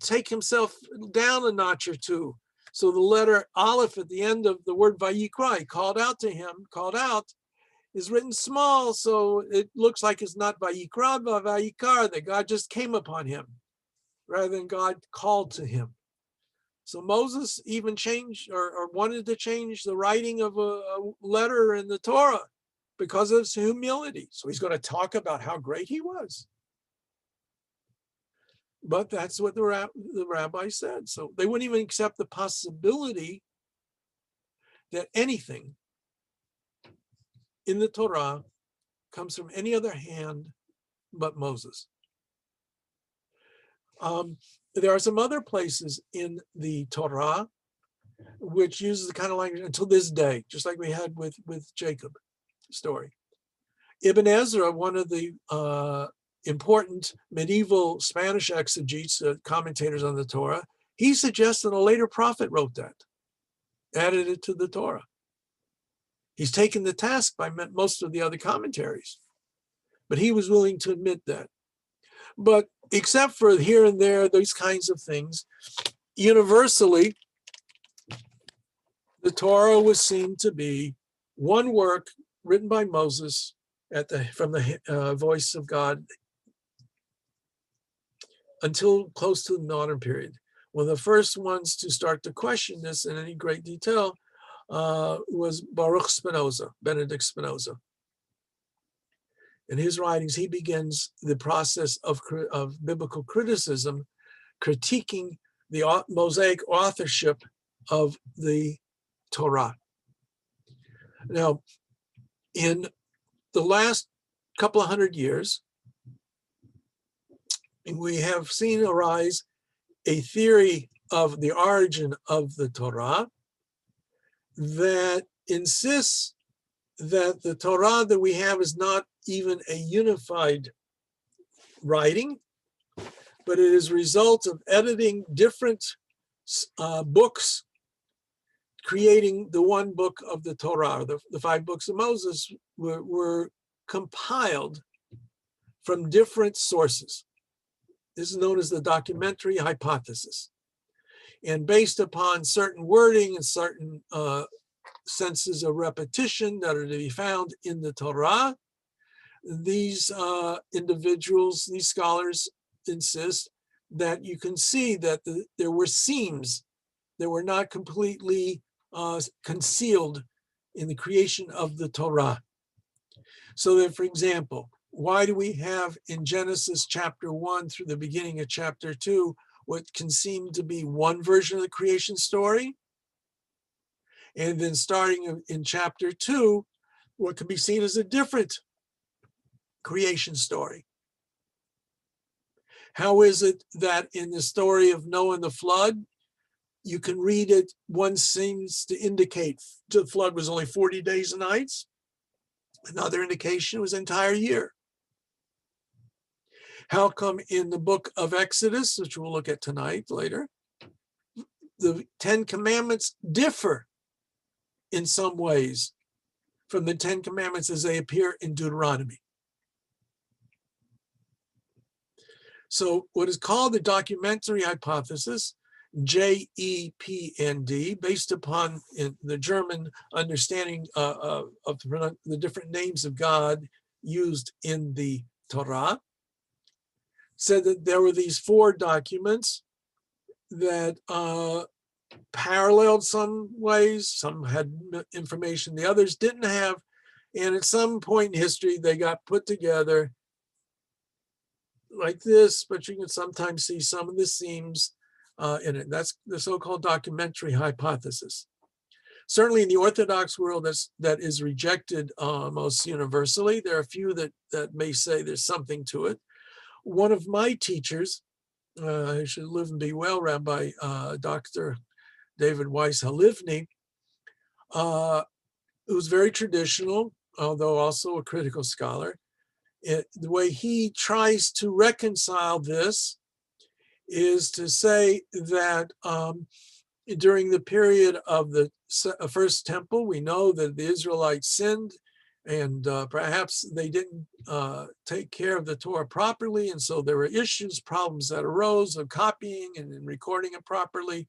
take himself down a notch or two. So the letter Aleph at the end of the word Vayikra, he called out to him, is written small, so it looks like it's not Vayikra, but Vayikar, that God just came upon him, rather than God called to him. So Moses even changed or wanted to change the writing of a letter in the Torah because of his humility. So he's going to talk about how great he was. But that's what the rabbi said. So they wouldn't even accept the possibility that anything in the Torah comes from any other hand but Moses. There are some other places in the Torah which uses the kind of language until this day, just like we had with Jacob story. Ibn Ezra, one of the important medieval Spanish exegetes, commentators on the Torah, he suggests that a later prophet wrote that, added it to the Torah. He's taken the task by most of the other commentaries, but he was willing to admit that. But except for here and there, those kinds of things, universally, the Torah was seen to be one work written by Moses from the voice of God until close to the modern period. One of the first ones to start to question this in any great detail was Baruch Spinoza, Benedict Spinoza. In his writings, he begins the process of biblical criticism, critiquing the Mosaic authorship of the Torah. Now, in the last couple of hundred years, we have seen arise a theory of the origin of the Torah that insists that the Torah that we have is not even a unified writing, but it is a result of editing different books, creating the one book of the Torah. The 5 books of Moses were compiled from different sources. This is known as the documentary hypothesis. And based upon certain wording and certain senses of repetition that are to be found in the Torah, these individuals, these scholars insist that you can see that there were seams that were not completely concealed in the creation of the Torah. So that, for example, why do we have in Genesis chapter 1 through the beginning of chapter 2 what can seem to be one version of the creation story? And then starting in chapter 2, what can be seen as a different creation story? How is it that in the story of Noah and the flood, you can read it, one seems to indicate the flood was only 40 days and nights. Another indication was an entire year. How come in the book of Exodus, which we'll look at tonight later, the 10 Commandments differ in some ways from the 10 Commandments as they appear in Deuteronomy? So what is called the documentary hypothesis, JEPND, based upon in the German understanding of the different names of God used in the Torah, said that there were these 4 documents that paralleled some ways, some had information the others didn't have, and at some point in history they got put together like this, but you can sometimes see some of the seams in it. That's the so-called documentary hypothesis. Certainly in the Orthodox world, that is rejected most universally. There are a few that may say there's something to it. One of my teachers, who should live and be well, Rabbi Dr. David Weiss Halivni, who was very traditional, although also a critical scholar. The way he tries to reconcile this is to say that during the period of the first temple, we know that the Israelites sinned, and perhaps they didn't take care of the Torah properly, and so there were issues, problems that arose of copying and recording it properly.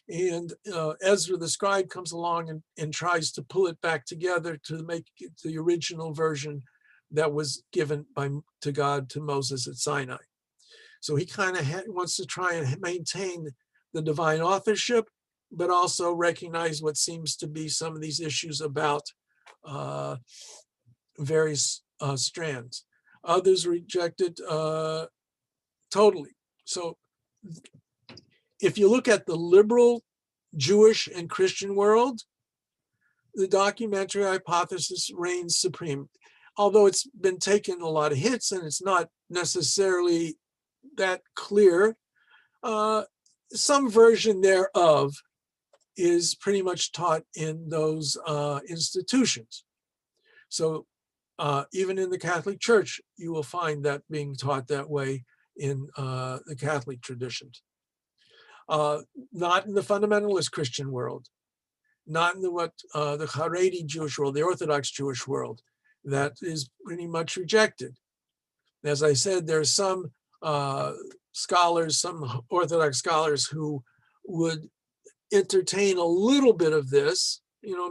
And Ezra the scribe comes along and tries to pull it back together to make it the original version that was given to God to Moses at Sinai. So he kind of wants to try and maintain the divine authorship, but also recognize what seems to be some of these issues about various strands. Others reject it totally. So if you look at the liberal Jewish and Christian world, the documentary hypothesis reigns supreme. Although it's been taking a lot of hits and it's not necessarily that clear, some version thereof is pretty much taught in those institutions. So even in the Catholic Church, you will find that being taught that way in the Catholic traditions. Not in the fundamentalist Christian world, not in the Haredi Jewish world, the Orthodox Jewish world. That is pretty much rejected. As I said, there are some scholars, some Orthodox scholars who would entertain a little bit of this,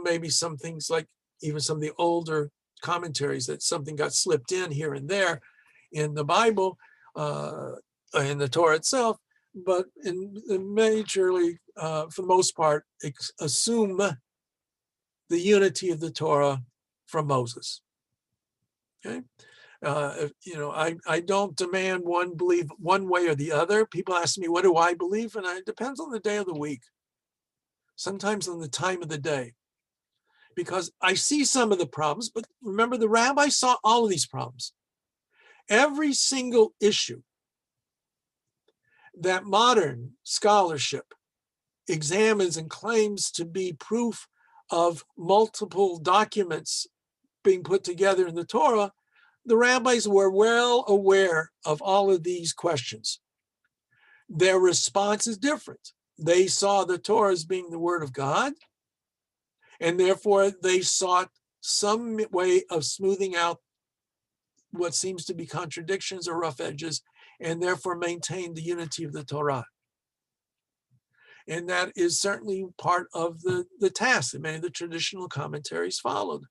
maybe some things like even some of the older commentaries that something got slipped in here and there in the Bible, in the Torah itself, but majorly, for the most part, assume the unity of the Torah from Moses. Okay. I don't demand one believe one way or the other. People ask me, what do I believe? And it depends on the day of the week, sometimes on the time of the day, because I see some of the problems, but remember, the rabbi saw all of these problems. Every single issue that modern scholarship examines and claims to be proof of multiple documents being put together in the Torah, the rabbis were well aware of all of these questions. Their response is different. They saw the Torah as being the word of God, and therefore they sought some way of smoothing out what seems to be contradictions or rough edges, and therefore maintain the unity of the Torah. And that is certainly part of the task that many of the traditional commentaries followed.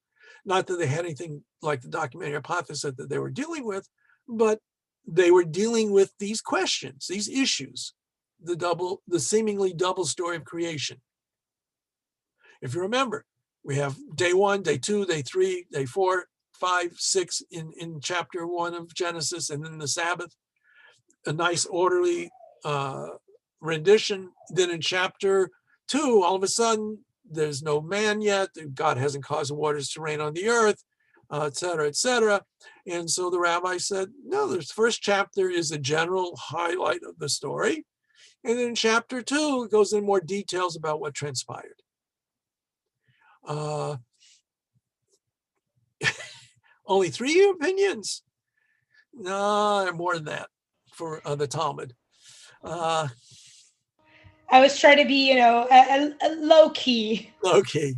Not that they had anything like the documentary hypothesis that they were dealing with, but they were dealing with these questions, these issues, the seemingly double story of creation. If you remember, we have day 1, day 2, day 3, day 4, 5, 6 in chapter 1 of Genesis, and then the Sabbath, a nice orderly rendition. Then in chapter 2, all of a sudden, there's no man yet. God hasn't caused the waters to rain on the earth, et cetera, et cetera. And so the rabbi said, no, the first chapter is a general highlight of the story. And then in chapter 2, it goes in more details about what transpired. Only 3 opinions? No, there are more than that for the Talmud. I was trying to be, a low key. Low key.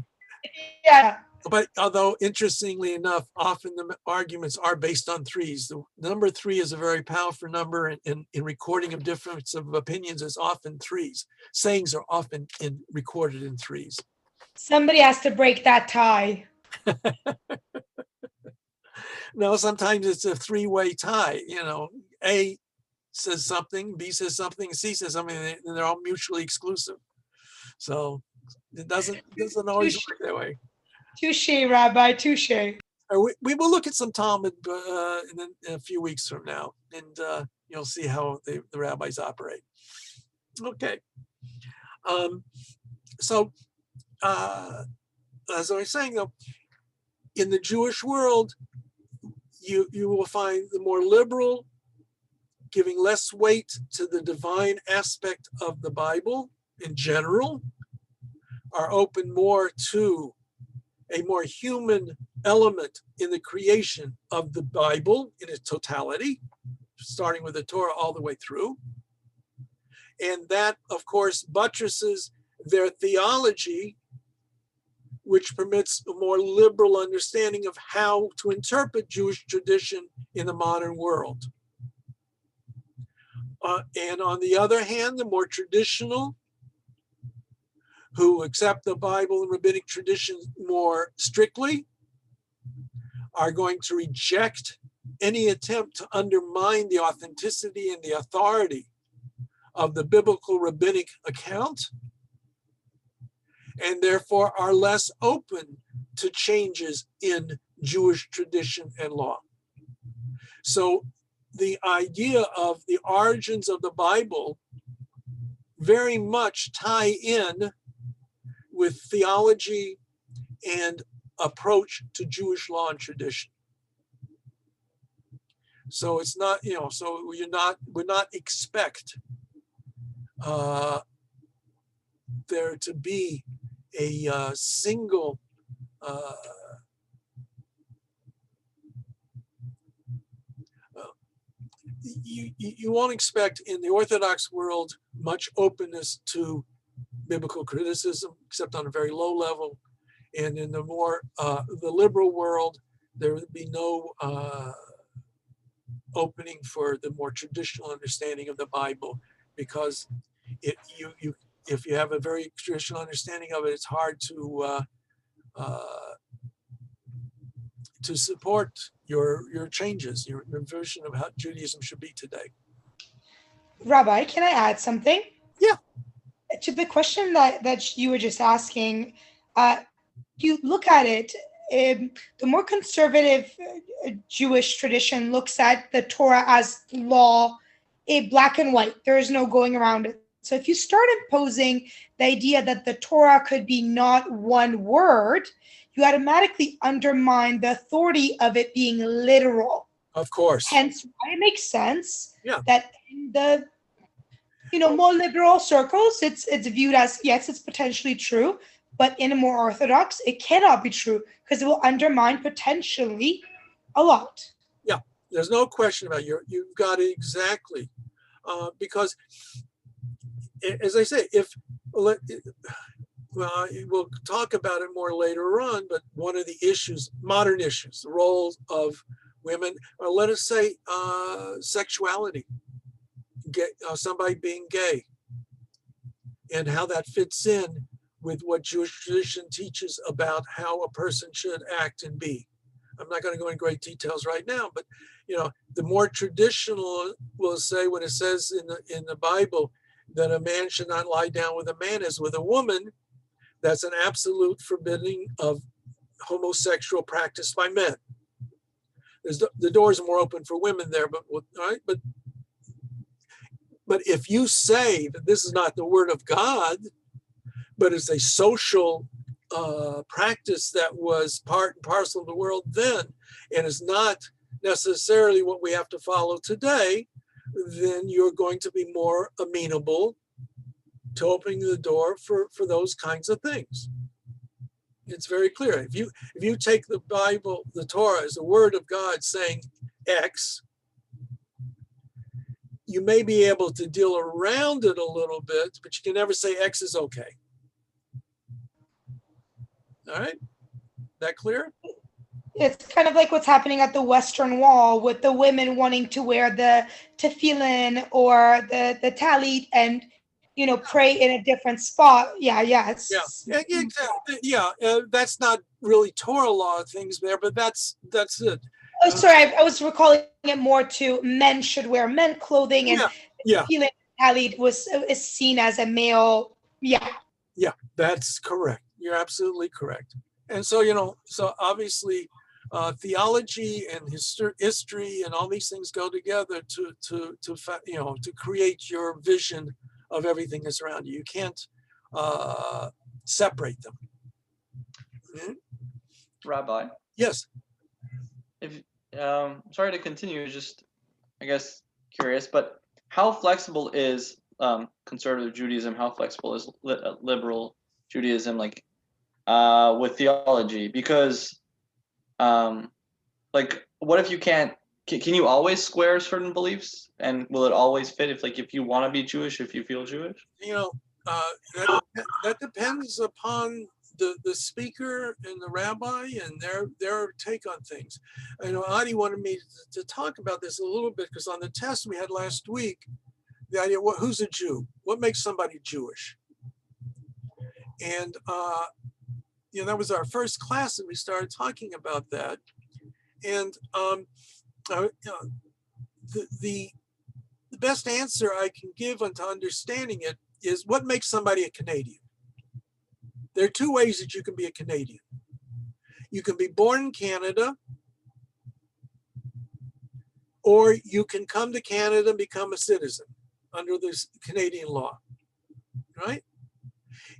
Yeah. But although interestingly enough, often the arguments are based on 3s. The number 3 is a very powerful number in recording of difference of opinions is often 3s. Sayings are often recorded in 3s. Somebody has to break that tie. No, sometimes it's a 3-way tie. A says something, B says something, C says something, and they're all mutually exclusive. So it doesn't always work that way. Touche, Rabbi, touche. We will look at some Talmud in a few weeks from now, and you'll see how the rabbis operate. Okay. So as I was saying, though, in the Jewish world, you will find the more liberal giving less weight to the divine aspect of the Bible in general, are open more to a more human element in the creation of the Bible in its totality, starting with the Torah all the way through. And that, of course, buttresses their theology, which permits a more liberal understanding of how to interpret Jewish tradition in the modern world. And on the other hand, the more traditional, who accept the Bible and rabbinic tradition more strictly, are going to reject any attempt to undermine the authenticity and the authority of the biblical rabbinic account, and therefore are less open to changes in Jewish tradition and law. So the idea of the origins of the Bible very much tie in with theology and approach to Jewish law and tradition. So it's not, so would not expect there to be a single you won't expect in the Orthodox world much openness to biblical criticism, except on a very low level. And in the more the liberal world, there would be no opening for the more traditional understanding of the Bible, because if you have a very traditional understanding of it, it's hard to support your changes, your version of how Judaism should be today. Rabbi, can I add something? Yeah. To the question that you were just asking, you look at it, the more conservative Jewish tradition looks at the Torah as law, black and white. There is no going around it. So if you start imposing the idea that the Torah could be not one word, you automatically undermine the authority of it being literal. Of course. Hence why it makes sense that in the more liberal circles, it's viewed as, yes, it's potentially true, but in a more orthodox, it cannot be true because it will undermine potentially a lot. Yeah, there's no question about it. You've got it exactly. Because, as I say, we'll talk about it more later on, but one of the issues, modern issues, the role of women, or let us say sexuality, somebody being gay, and how that fits in with what Jewish tradition teaches about how a person should act and be. I'm not going to go into great details right now, but the more traditional will say when it says in the Bible that a man should not lie down with a man as with a woman, that's an absolute forbidding of homosexual practice by men. The doors are more open for women there, but if you say that this is not the word of God, but it's a social practice that was part and parcel of the world then, and is not necessarily what we have to follow today, then you're going to be more amenable to opening the door for those kinds of things. It's very clear. If you take the Bible, the Torah, as a word of God saying X, you may be able to deal around it a little bit, but you can never say X is okay. All right? That clear? It's kind of like what's happening at the Western Wall with the women wanting to wear the tefillin or the talit and pray in a different spot. That's not really Torah law things there, but that's it. Oh, sorry, I was recalling it more to men should wear men clothing, and tefillin talit is seen as a male. Yeah, that's correct. You're absolutely correct. And so so obviously theology and history and all these things go together to create your vision of everything that's around you. You can't separate them. Yeah. Rabbi, Yes. if sorry to continue, just I guess curious, but how flexible is conservative Judaism? How flexible is liberal Judaism, like with theology? Because like, what if you can't? Can you always square certain beliefs, and will it always fit if you want to be Jewish, if you feel Jewish? You know, that depends upon the speaker and the rabbi and their take on things. I know Adi wanted me to talk about this a little bit because on the test we had last week, the idea, who's a Jew? What makes somebody Jewish? And that was our first class, and we started talking about that. And the best answer I can give onto understanding it is what makes somebody a Canadian. There are two ways that you can be a Canadian. You can be born in Canada, or you can come to Canada and become a citizen under this Canadian law, right?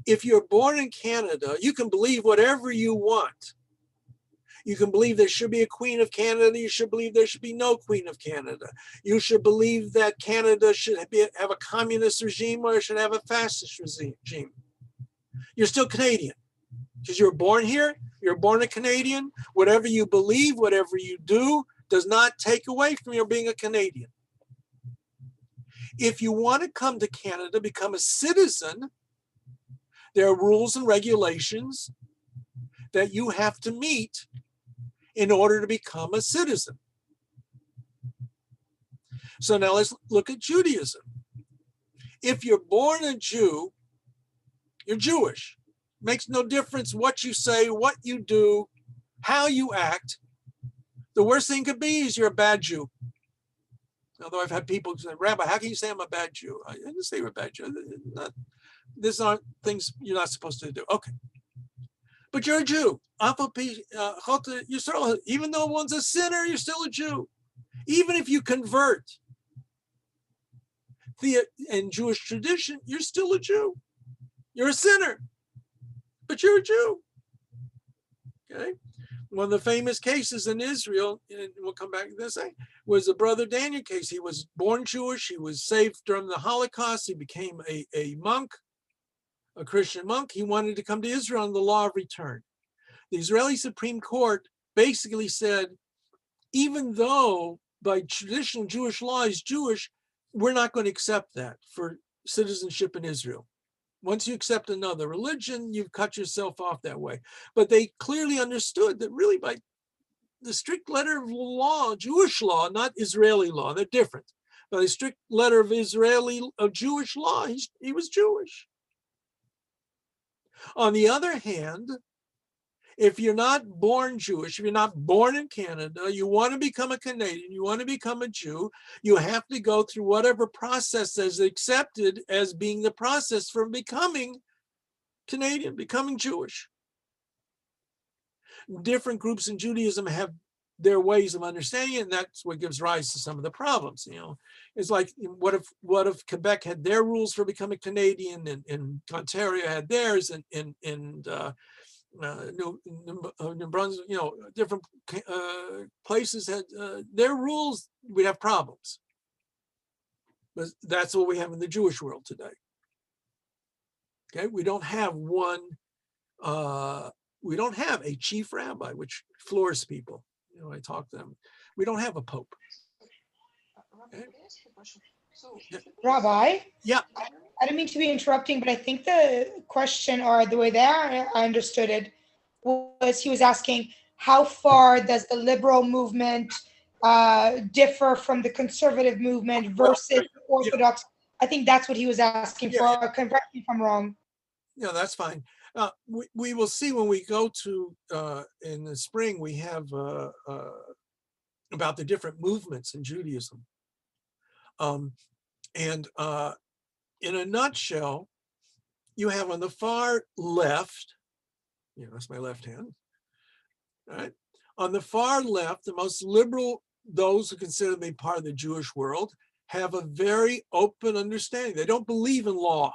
If you're born in Canada, you can believe whatever you want. You can believe there should be a Queen of Canada. You should believe there should be no Queen of Canada. You should believe that Canada should have a communist regime or it should have a fascist regime. You're still Canadian because you're born here. You're born a Canadian. Whatever you believe, whatever you do, does not take away from your being a Canadian. If you want to come to Canada, become a citizen, there are rules and regulations that you have to meet in order to become a citizen. So now let's look at Judaism. If you're born a Jew, you're Jewish. Makes no difference what you say, what you do, how you act. The worst thing could be is you're a bad Jew. Although I've had people say, Rabbi, how can you say I'm a bad Jew? I didn't say you're a bad Jew. These aren't things you're not supposed to do. Okay. But you're a Jew. Even though one's a sinner, you're still a Jew. Even if you convert in Jewish tradition, you're still a Jew. You're a sinner, but you're a Jew. Okay. One of the famous cases in Israel, and we'll come back to this, was the brother Daniel case. He was born Jewish. He was saved during the Holocaust. He became a monk, a Christian monk. He wanted to come to Israel on the law of return. The Israeli Supreme Court basically said, even though by traditional Jewish law he's Jewish, we're not going to accept that for citizenship in Israel. Once you accept another religion, you've cut yourself off that way. But they clearly understood that really by the strict letter of law, Jewish law, not Israeli law, they're different. By the strict letter of Jewish law, he was Jewish. On the other hand, if you're not born Jewish, if you're not born in Canada, you want to become a Canadian, you want to become a Jew, you have to go through whatever process is accepted as being the process for becoming Canadian, becoming Jewish. Different groups in Judaism have their ways of understanding it, and that's what gives rise to some of the problems. It's like, what if Quebec had their rules for becoming Canadian, and Ontario had theirs, and New Brunswick, different places had their rules, we'd have problems. But that's what we have in the Jewish world today. Okay, we don't have we don't have a chief rabbi, which floors people. I talk to them. We don't have a pope. Okay. Rabbi? Yeah. I didn't mean to be interrupting, but I think the question, or the way that I understood it, was he was asking, how far does the liberal movement differ from the conservative movement versus Orthodox? I think that's what he was asking for. Correct me if I'm wrong. No, that's fine. We will see when we go to, in the spring, we have about the different movements in Judaism. And in a nutshell, you have on the far left, that's my left hand, right? On the far left, the most liberal, those who consider to be part of the Jewish world, have a very open understanding. They don't believe in law.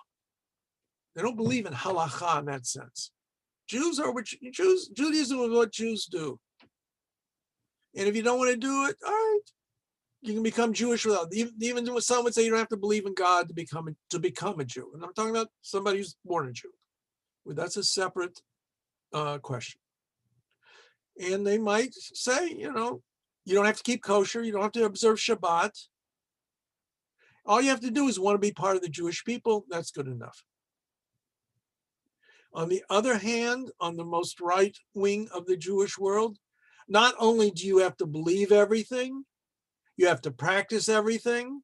They don't believe in halakha in that sense. Jews are what Jews, Judaism is what Jews do. And if you don't want to do it, all right, you can become Jewish without, even when some would say you don't have to believe in God to become a Jew. And I'm talking about somebody who's born a Jew. Well, that's a separate question. And they might say, you don't have to keep kosher. You don't have to observe Shabbat. All you have to do is want to be part of the Jewish people. That's good enough. On the other hand, on the most right wing of the Jewish world, not only do you have to believe everything, you have to practice everything,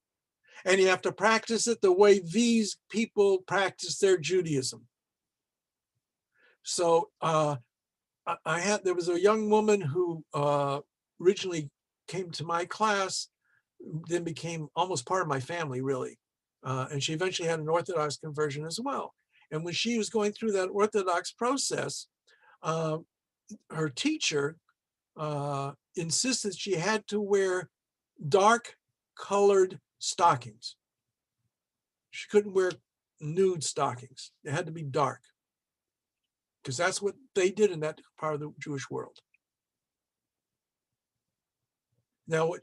and you have to practice it the way these people practice their Judaism. So there was a young woman who originally came to my class, then became almost part of my family, really. And she eventually had an Orthodox conversion as well. And when she was going through that Orthodox process, her teacher insisted she had to wear dark colored stockings. She couldn't wear nude stockings. They had to be dark, because that's what they did in that part of the Jewish world. Now,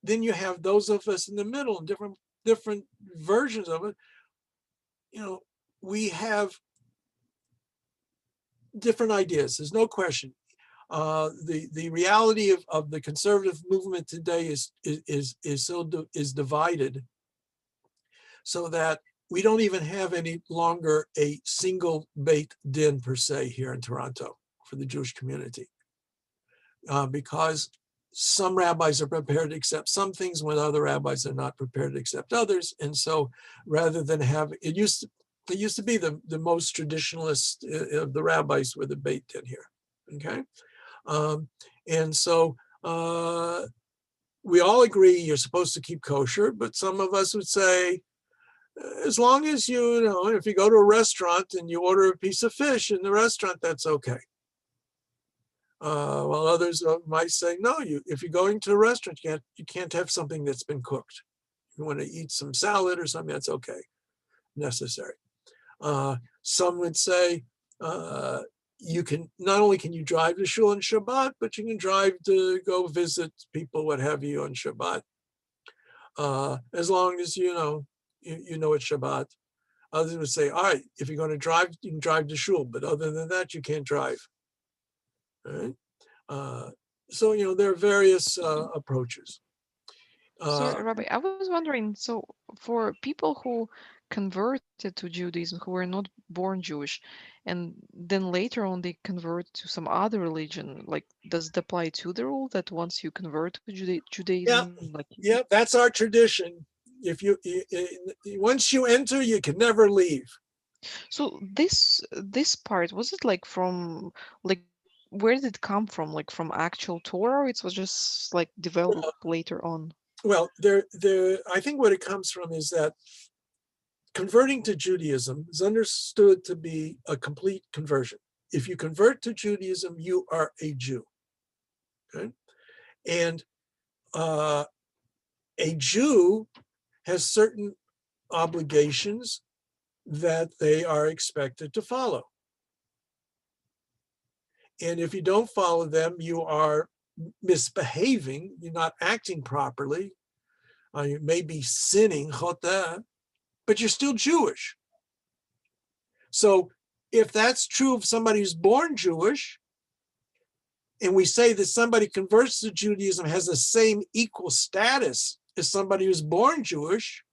then you have those of us in the middle and different versions of it. We have different ideas. There's no question. The reality of the conservative movement today is divided, so that we don't even have any longer a single Beit Din per se here in Toronto for the Jewish community, because some rabbis are prepared to accept some things when other rabbis are not prepared to accept others. And so rather than have, it used to be the most traditionalist of the rabbis were the Beit Din here, okay? And so we all agree you're supposed to keep kosher, but some of us would say, as long as if you go to a restaurant and you order a piece of fish in the restaurant, that's okay. While others might say, no, if you're going to a restaurant, you can't have something that's been cooked. If you want to eat some salad or something, that's okay, necessary. Some would say, you can, not only can you drive to shul on Shabbat, but you can drive to go visit people, what have you, on Shabbat. As long as you know it's Shabbat. Others would say, all right, if you're going to drive, you can drive to shul, but other than that, you can't drive. All right. So there are various approaches. So, Rabbi, I was wondering, so for people who converted to Judaism, who were not born Jewish, and then later on they convert to some other religion, like, does it apply to the rule that once you convert to Judaism? Yeah, that's our tradition. If you once you enter, you can never leave. So this part, was it like from, like, where did it come from? Like from actual Torah, or it was just like developed later on? Well, I think what it comes from is that converting to Judaism is understood to be a complete conversion. If you convert to Judaism, you are a Jew. Okay? And a Jew has certain obligations that they are expected to follow. And if you don't follow them, you are misbehaving, you're not acting properly, you may be sinning, chotah, but you're still Jewish. So if that's true of somebody who's born Jewish, and we say that somebody converts to Judaism has the same equal status as somebody who's born Jewish,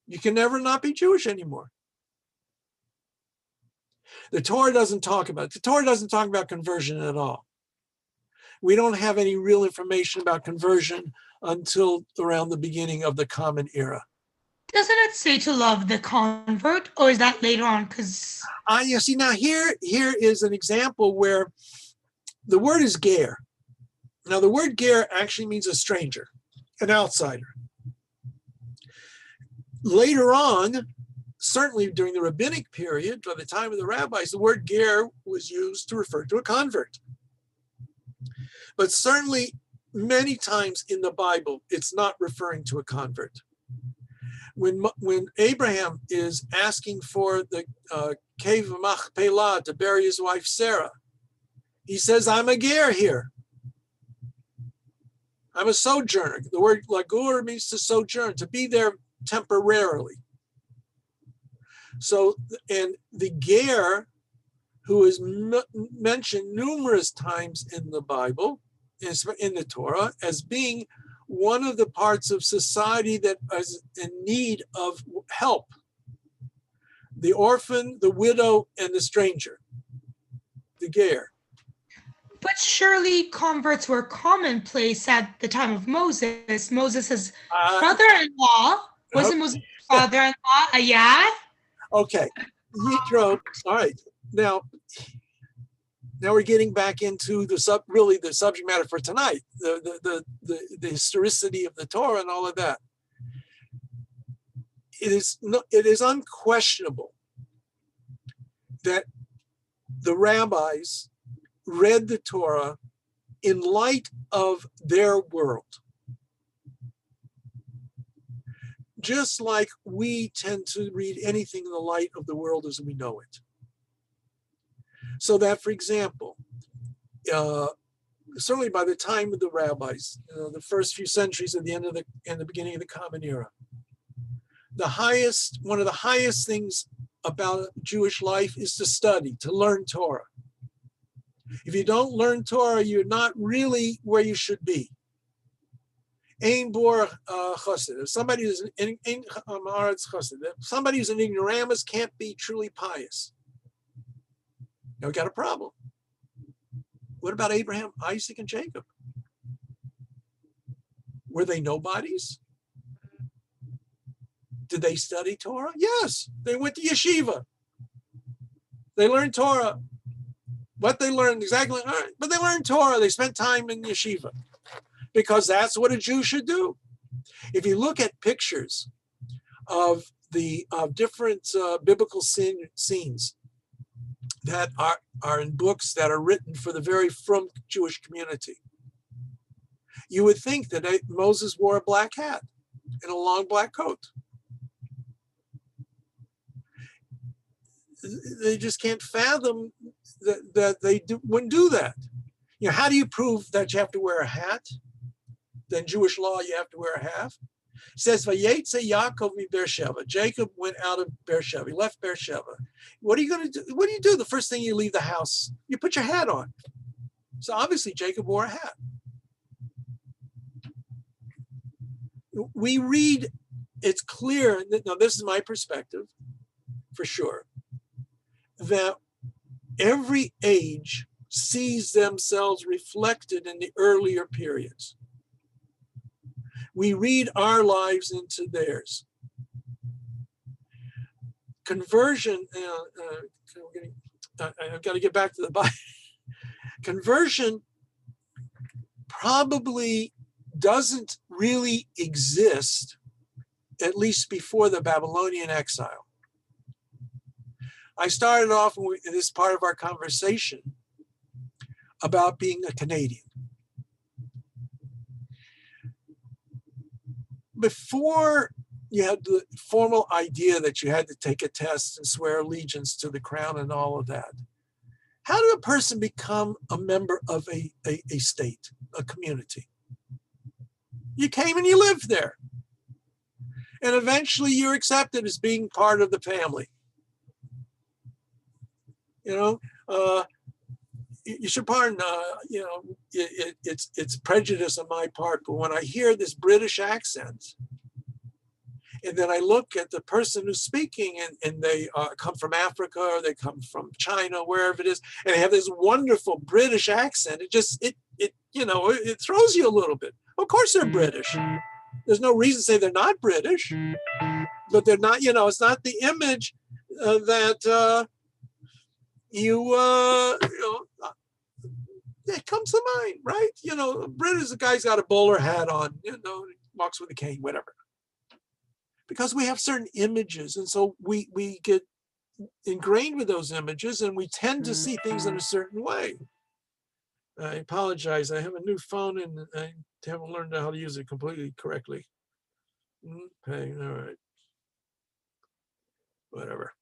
you can never not be Jewish anymore. The Torah doesn't talk about it. The Torah doesn't talk about conversion at all. We don't have any real information about conversion until around the beginning of the Common Era. Doesn't it say to love the convert, or is that later on? Because you see, now here is an example where the word is ger. Now the word ger actually means a stranger, an outsider. Later on, certainly during the rabbinic period, by the time of the rabbis, the word ger was used to refer to a convert. But certainly many times in the Bible, it's not referring to a convert. when Abraham is asking for the cave of Machpelah to bury his wife Sarah, he says, I'm a ger here. I'm a sojourner. The word lagur means to sojourn, to be there temporarily. So, and the ger, who is mentioned numerous times in the Bible, in the Torah, as being one of the parts of society that is in need of help. The orphan, the widow, and the stranger, the ger. But surely converts were commonplace at the time of Moses. Moses' brother-in-law, wasn't Moses' father-in-law? Yeah. Okay, Yitro. All right. Now we're getting back into the subject matter for tonight, the historicity of the Torah and all of that. It is unquestionable that the rabbis read the Torah in light of their world. Just like we tend to read anything in the light of the world as we know it. So that, for example, certainly by the time of the rabbis, the first few centuries at the end of the beginning of the Common Era, one of the highest things about Jewish life is to study, to learn Torah. If you don't learn Torah, you're not really where you should be. Ein bor chassid. If somebody who's an ignoramus can't be truly pious. Now we got a problem. What about Abraham, Isaac, and Jacob? Were they nobodies? Did they study Torah? Yes, they went to yeshiva. They learned Torah. What they learned exactly, but they learned Torah. They spent time in yeshiva because that's what a Jew should do. If you look at pictures of the different biblical scenes that are in books that are written for the very frum Jewish community, you would think that Moses wore a black hat and a long black coat. They just can't fathom that they wouldn't do that. How do you prove that you have to wear a hat? Then Jewish law, you have to wear a hat. It says, Vayetze Yaakov mi Beersheba. Jacob went out of Beersheba. He left Beersheba. What are you going to do? What do you do the first thing you leave the house? You put your hat on. So obviously Jacob wore a hat. We read, it's clear, now this is my perspective, for sure, that every age sees themselves reflected in the earlier periods. We read our lives into theirs. Conversion, I've got to get back to the Bible. Conversion probably doesn't really exist, at least before the Babylonian exile. I started off in this part of our conversation about being a Canadian. Before you had the formal idea that you had to take a test and swear allegiance to the crown and all of that, how did a person become a member of a state, a community? You came and you lived there. And eventually you're accepted as being part of the family. You should pardon, it's prejudice on my part, but when I hear this British accent, and then I look at the person who's speaking, and they come from Africa, or they come from China, wherever it is, and they have this wonderful British accent, it throws you a little bit. Of course they're British. There's no reason to say they're not British, but they're not, it's not the image that it comes to mind, right? British, the guy's got a bowler hat on, walks with a cane, whatever. Because we have certain images, and so we get ingrained with those images, and we tend to see things in a certain way. I apologize. I have a new phone, and I haven't learned how to use it completely correctly. Okay, all right. whatever.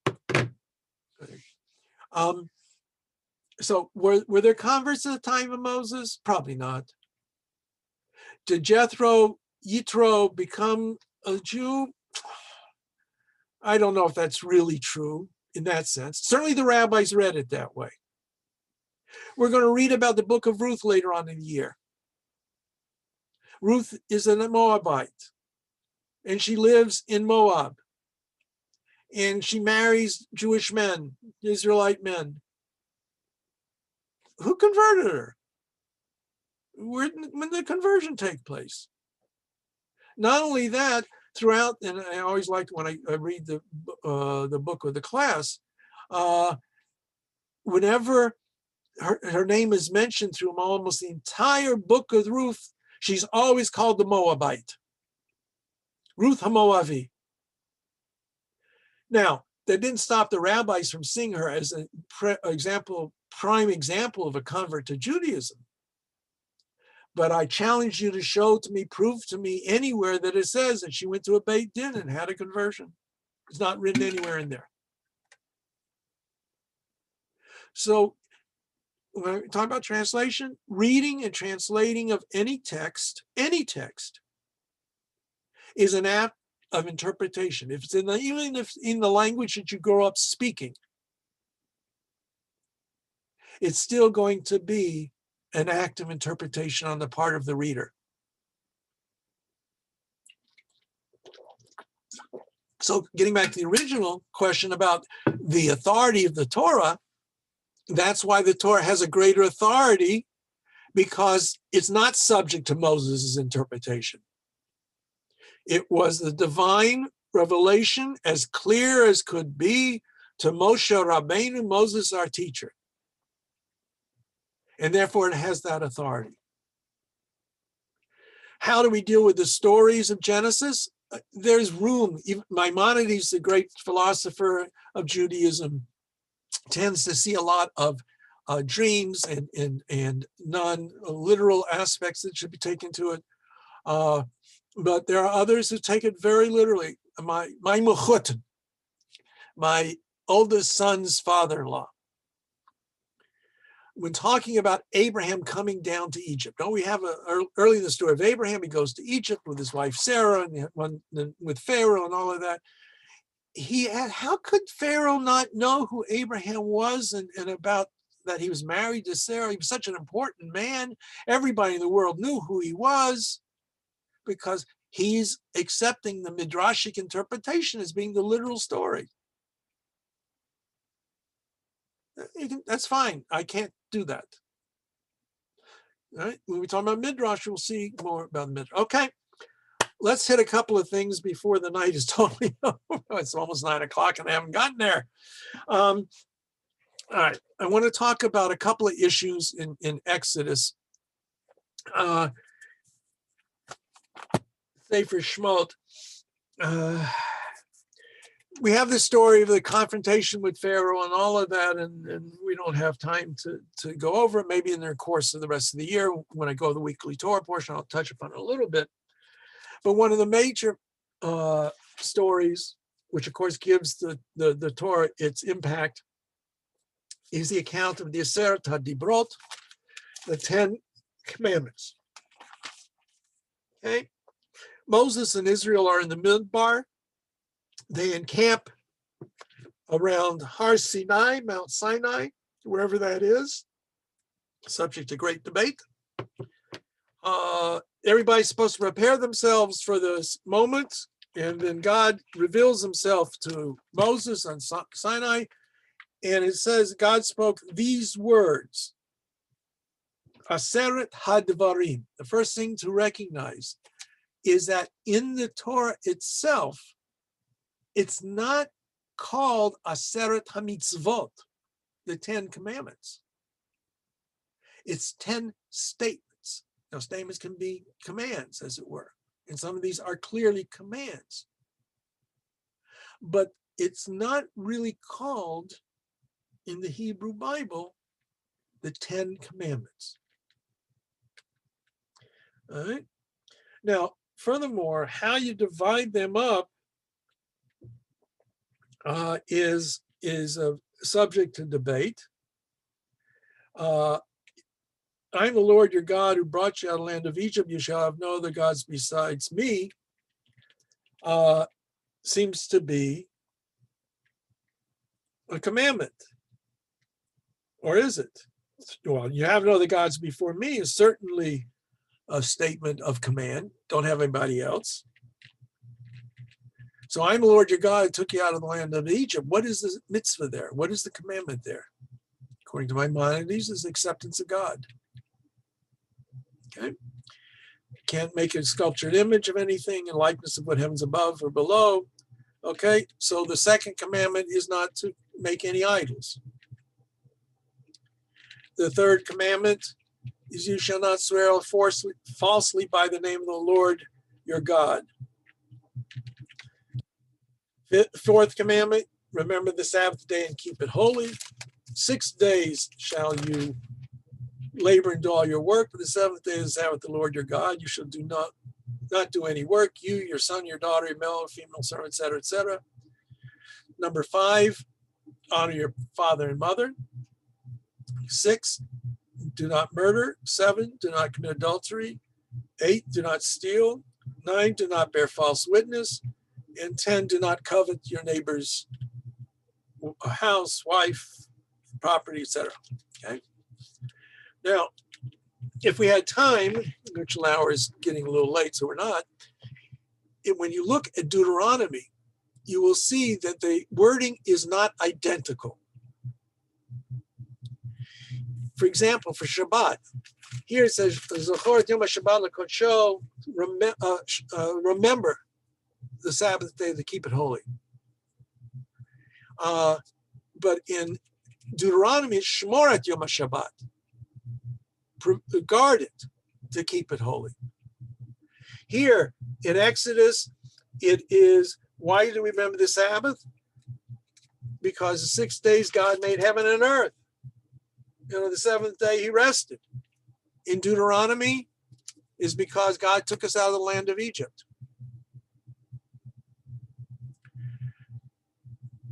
So were there converts at the time of Moses? Probably not. Did Yitro become a Jew? I don't know if that's really true in that sense. Certainly the rabbis read it that way. We're going to read about the book of Ruth later on in the year. Ruth is a Moabite, and she lives in Moab. And she marries Jewish men, Israelite men. Who converted her? When did the conversion take place? Not only that, throughout, and I always like when I read the book of the class, whenever her name is mentioned through almost the entire book of Ruth, she's always called the Moabite, Ruth HaMoavi. Now, that didn't stop the rabbis from seeing her as an prime example of a convert to Judaism. But I challenge you to show to me, prove to me anywhere that it says that she went to a Beit Din and had a conversion. It's not written anywhere in there. So when we talk about translation, reading and translating of any text is an act of interpretation. If it's even if in the language that you grow up speaking, it's still going to be an act of interpretation on the part of the reader. So getting back to the original question about the authority of the Torah, that's why the Torah has a greater authority, because it's not subject to Moses' interpretation. It was the divine revelation, as clear as could be, to Moshe Rabbeinu, Moses, our teacher. And therefore it has that authority. How do we deal with the stories of Genesis? There's room. Maimonides, the great philosopher of Judaism, tends to see a lot of dreams and non-literal aspects that should be taken to it. But there are others who take it very literally. My Mechut, my oldest son's father-in-law, when talking about Abraham coming down to Egypt, don't we have early in the story of Abraham, he goes to Egypt with his wife Sarah and with Pharaoh and all of that. How could Pharaoh not know who Abraham was and about that he was married to Sarah? He was such an important man. Everybody in the world knew who he was, because he's accepting the midrashic interpretation as being the literal story. That's fine. I can't do that. All right. When we talk about midrash, we'll see more about midrash. Okay. Let's hit a couple of things before the night is totally over. It's almost 9 o'clock and I haven't gotten there. All right. I want to talk about a couple of issues in Exodus. Sefer Shemot. We have the story of the confrontation with Pharaoh and all of that, and we don't have time to go over it. Maybe in the course of the rest of the year, when I go to the weekly Torah portion, I'll touch upon it a little bit. But one of the major stories, which of course gives the Torah its impact, is the account of the Aseret HaDibrot, the 10 Commandments. Okay, Moses and Israel are in the Midbar. They encamp around Har Sinai, Mount Sinai, wherever that is, subject to great debate. Everybody's supposed to prepare themselves for this moment, and then God reveals himself to Moses on Sinai, and it says God spoke these words, Aseret HaDvarim. The first thing to recognize is that in the Torah itself, it's not called Aseret HaMitzvot, the 10 Commandments. It's 10 statements. Now, statements can be commands, as it were, and some of these are clearly commands. But it's not really called in the Hebrew Bible the 10 Commandments. All right. Now, furthermore, how you divide them up, is subject to debate. I'm the Lord your God who brought you out of the land of Egypt. You shall have no other gods besides me. Seems to be a commandment. Or is it? Well, you have no other gods before me is certainly a statement of command. Don't have anybody else. So I'm the Lord your God who took you out of the land of Egypt. What is the mitzvah there? What is the commandment there? According to Maimonides, is acceptance of God. Okay. Can't make a sculptured image of anything in likeness of what heavens above or below. Okay, so the second commandment is not to make any idols. The third commandment is you shall not swear falsely by the name of the Lord your God. Fourth commandment, remember the Sabbath day and keep it holy. 6 days shall you labor and do all your work, but the seventh day is the Sabbath of the Lord your God. You shall not do any work, you, your son, your daughter, your male or female servant, etc., etc. Number 5, honor your father and mother. 6, do not murder. 7, do not commit adultery. 8, do not steal. 9, do not bear false witness. And 10, do not covet your neighbor's house, wife, property, etc. Okay. Now, if we had time, which hour is getting a little late, so we're not, when you look at Deuteronomy, you will see that the wording is not identical. For example, for Shabbat, here it says, remember the Sabbath day to keep it holy. But in Deuteronomy, it's Shmorat Yom HaShabbat. Guard it to keep it holy. Here in Exodus, it is, why do we remember the Sabbath? Because the 6 days God made heaven and earth. The seventh day he rested. In Deuteronomy is because God took us out of the land of Egypt.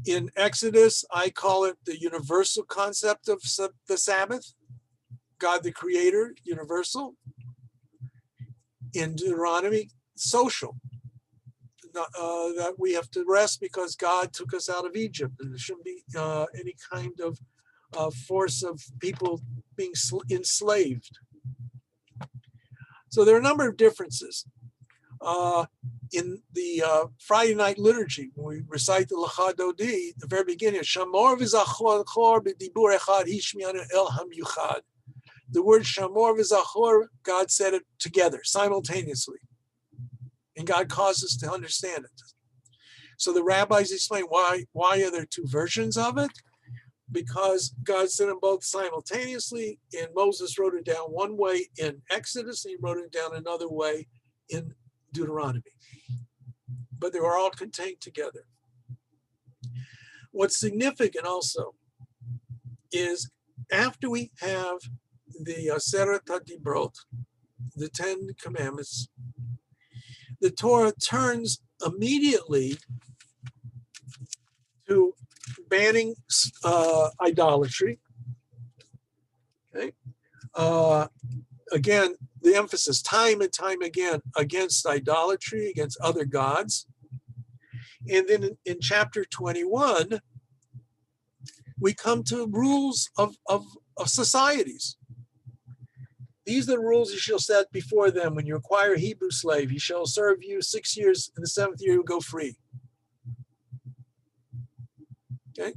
In Exodus, I call it the universal concept of the Sabbath. God the Creator, universal. In Deuteronomy, social. That we have to rest because God took us out of Egypt, and there shouldn't be any kind of force of people being enslaved. So there are a number of differences. In the Friday night liturgy, when we recite the Lecha Dodi, the very beginning, Shamor v'zachor b'dibur echad hishmianu el hamyuchad. The word Shamor v'zachor, God said it together, simultaneously. And God caused us to understand it. So the rabbis explain why are there two versions of it? Because God said them both simultaneously, and Moses wrote it down one way in Exodus, and he wrote it down another way in Deuteronomy. But they were all contained together. What's significant also is after we have the Aseret HaDibrot, the 10 Commandments, the Torah turns immediately to banning idolatry. Okay. Again, the emphasis time and time again against idolatry, against other gods. And then in chapter 21, we come to rules of societies. These are the rules you shall set before them. When you acquire a Hebrew slave, he shall serve you 6 years. In the 7th year, he will go free. Okay,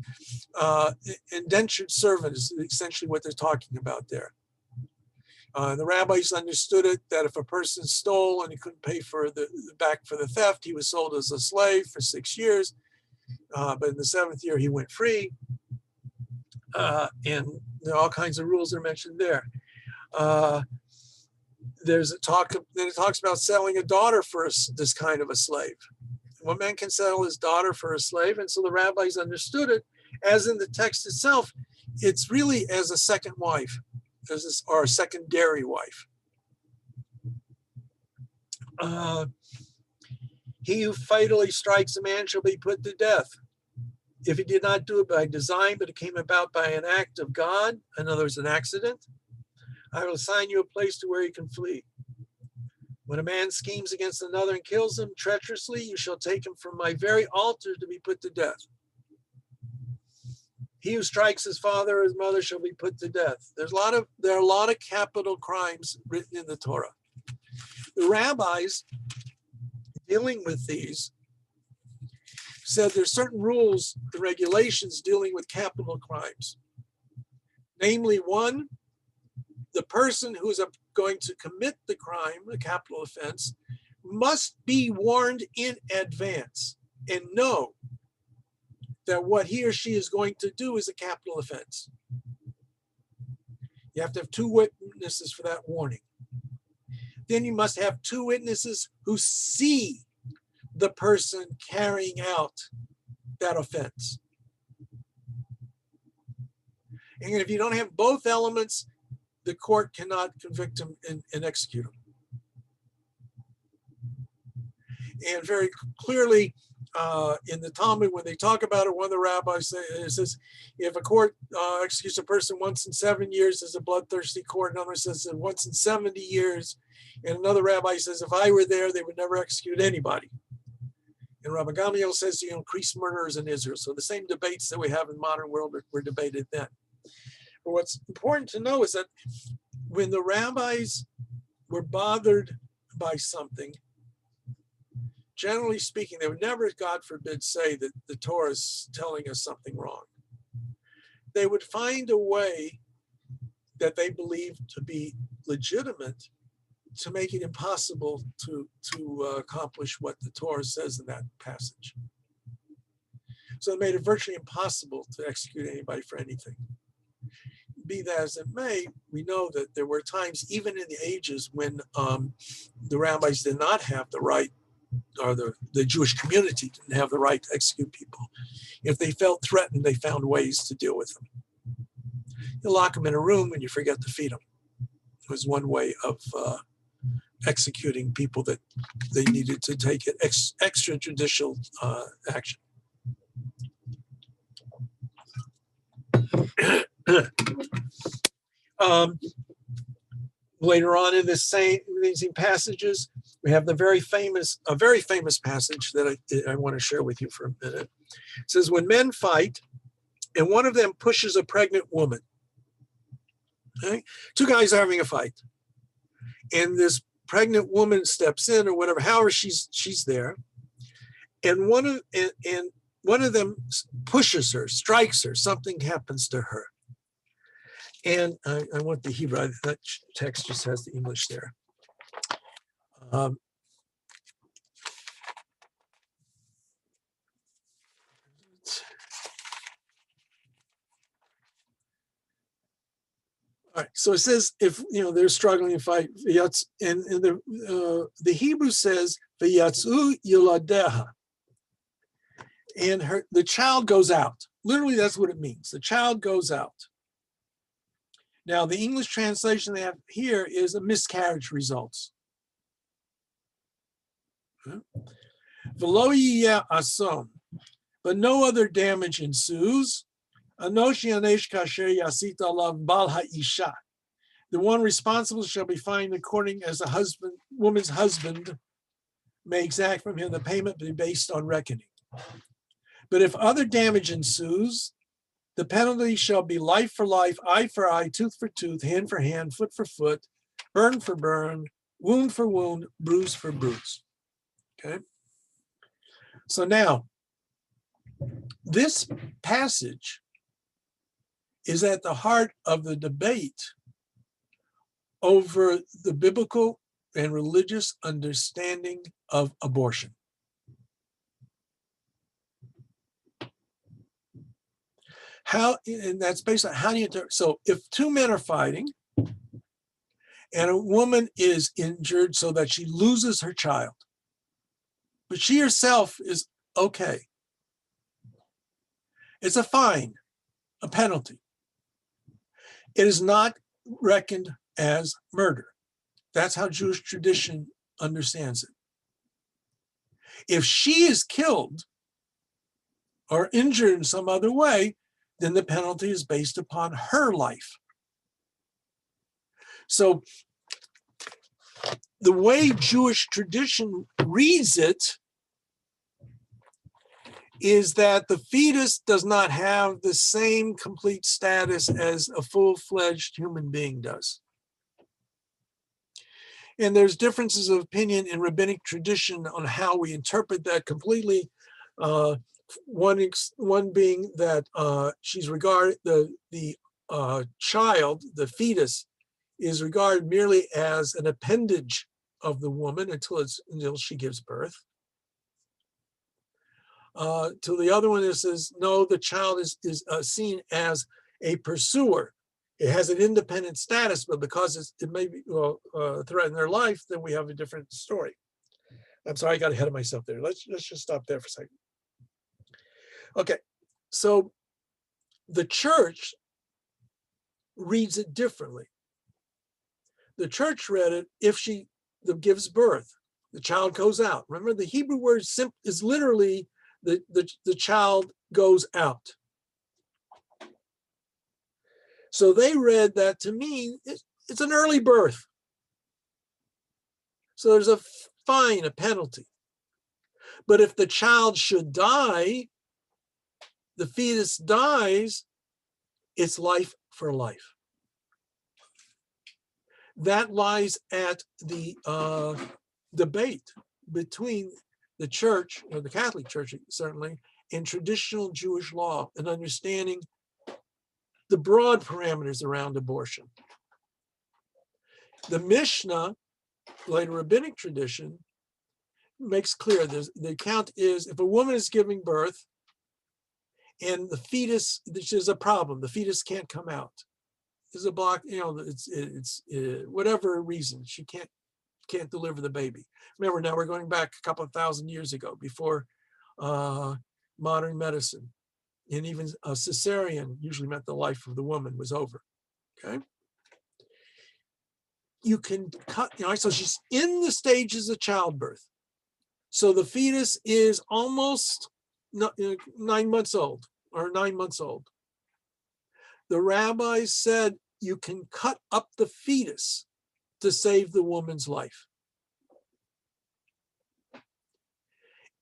indentured servant is essentially what they're talking about there. The rabbis understood it that if a person stole and he couldn't pay for back for the theft, he was sold as a slave for 6 years. But in the 7th year, he went free. And there are all kinds of rules that are mentioned there. There's a talk, then it talks about selling a daughter for this kind of a slave. One man can sell his daughter for a slave, and so the rabbis understood it, as in the text itself, it's really as a second wife, or a secondary wife. He who fatally strikes a man shall be put to death. if he did not do it by design, but it came about by an act of God, in other words, an accident, I will assign you a place to where you can flee. When a man schemes against another and kills him treacherously, you shall take him from my very altar to be put to death. He who strikes his father or his mother shall be put to death. There are a lot of capital crimes written in the Torah. The rabbis dealing with these said there's certain rules and regulations dealing with capital crimes. Namely, one, the person who is going to commit the crime, the capital offense, must be warned in advance and know that what he or she is going to do is a capital offense. You have to have 2 witnesses for that warning. Then you must have 2 witnesses who see the person carrying out that offense. And if you don't have both elements, the court cannot convict him and execute him. And very clearly, in the Talmud, when they talk about it, one of the rabbis says, if a court executes a person once in 7 years, is a bloodthirsty court. Another says once in 70 years. And another rabbi says, if I were there, they would never execute anybody. And Rabbi Gamliel says, increase murderers in Israel. So the same debates that we have in the modern world were debated then. But what's important to know is that when the rabbis were bothered by something, generally speaking, they would never, God forbid, say that the Torah is telling us something wrong. They would find a way that they believed to be legitimate to make it impossible to accomplish what the Torah says in that passage. So it made it virtually impossible to execute anybody for anything. Be that as it may, we know that there were times, even in the ages when the rabbis did not have the right, or the Jewish community didn't have the right to execute people. If they felt threatened, they found ways to deal with them. You lock them in a room and you forget to feed them. It was one way of executing people that they needed to take extrajudicial action. Later on in this same these passages, we have a very famous passage that I want to share with you for a minute. It says, when men fight and one of them pushes a pregnant woman, okay? 2 guys are having a fight, and this pregnant woman steps in, or whatever, however she's there, and one of them pushes her, strikes her, something happens to her. And I want the Hebrew, that text just has the English there. All right, so it says, if they're struggling to fight, and the Hebrew says v'yatzu yoladeha, and the child goes out. Literally, that's what it means. The child goes out. Now, the English translation they have here is a miscarriage results. V'lo yiyeh ason, but no other damage ensues. Anoshi anesh kasher yasit alav bal ha'isha. The one responsible shall be fined according as the woman's husband may exact from him the payment be based on reckoning. But if other damage ensues, the penalty shall be life for life, eye for eye, tooth for tooth, hand for hand, foot for foot, burn for burn, wound for wound, bruise for bruise. Okay? So now, this passage is at the heart of the debate over the biblical and religious understanding of abortion. And that's based on how do you, so if 2 men are fighting and a woman is injured so that she loses her child, but she herself is okay, it's a fine, a penalty. It is not reckoned as murder. That's how Jewish tradition understands it. If she is killed, or injured in some other way, then the penalty is based upon her life. So the way Jewish tradition reads it is that the fetus does not have the same complete status as a full-fledged human being does. And there's differences of opinion in rabbinic tradition on how we interpret that completely. One being that she's regarded, the child, the fetus, is regarded merely as an appendage of the woman until she gives birth. To the other one, it says, no, the child is seen as a pursuer. It has an independent status, but because it may be threaten their life, then we have a different story. I'm sorry, I got ahead of myself there. Let's just stop there for a second. Okay, so the church reads it differently. The church read it, if she gives birth, the child goes out. Remember, the Hebrew word is literally the child goes out. So they read that to mean it's an early birth. So there's a fine, a penalty. But if the child should die, the fetus dies, it's life for life. That lies at the debate between the church, or the Catholic Church certainly, and traditional Jewish law, and understanding the broad parameters around abortion. The Mishnah, later rabbinic tradition, makes clear the account is if a woman is giving birth and the fetus, there's a problem, the fetus can't come out. There's a block, it's whatever reason, she can't deliver the baby. Remember, now we're going back a couple of thousand years ago, before modern medicine. And even a cesarean usually meant the life of the woman was over, okay? You can cut, so she's in the stages of childbirth. So the fetus is almost 9 months old, or 9 months old. The rabbis said you can cut up the fetus to save the woman's life.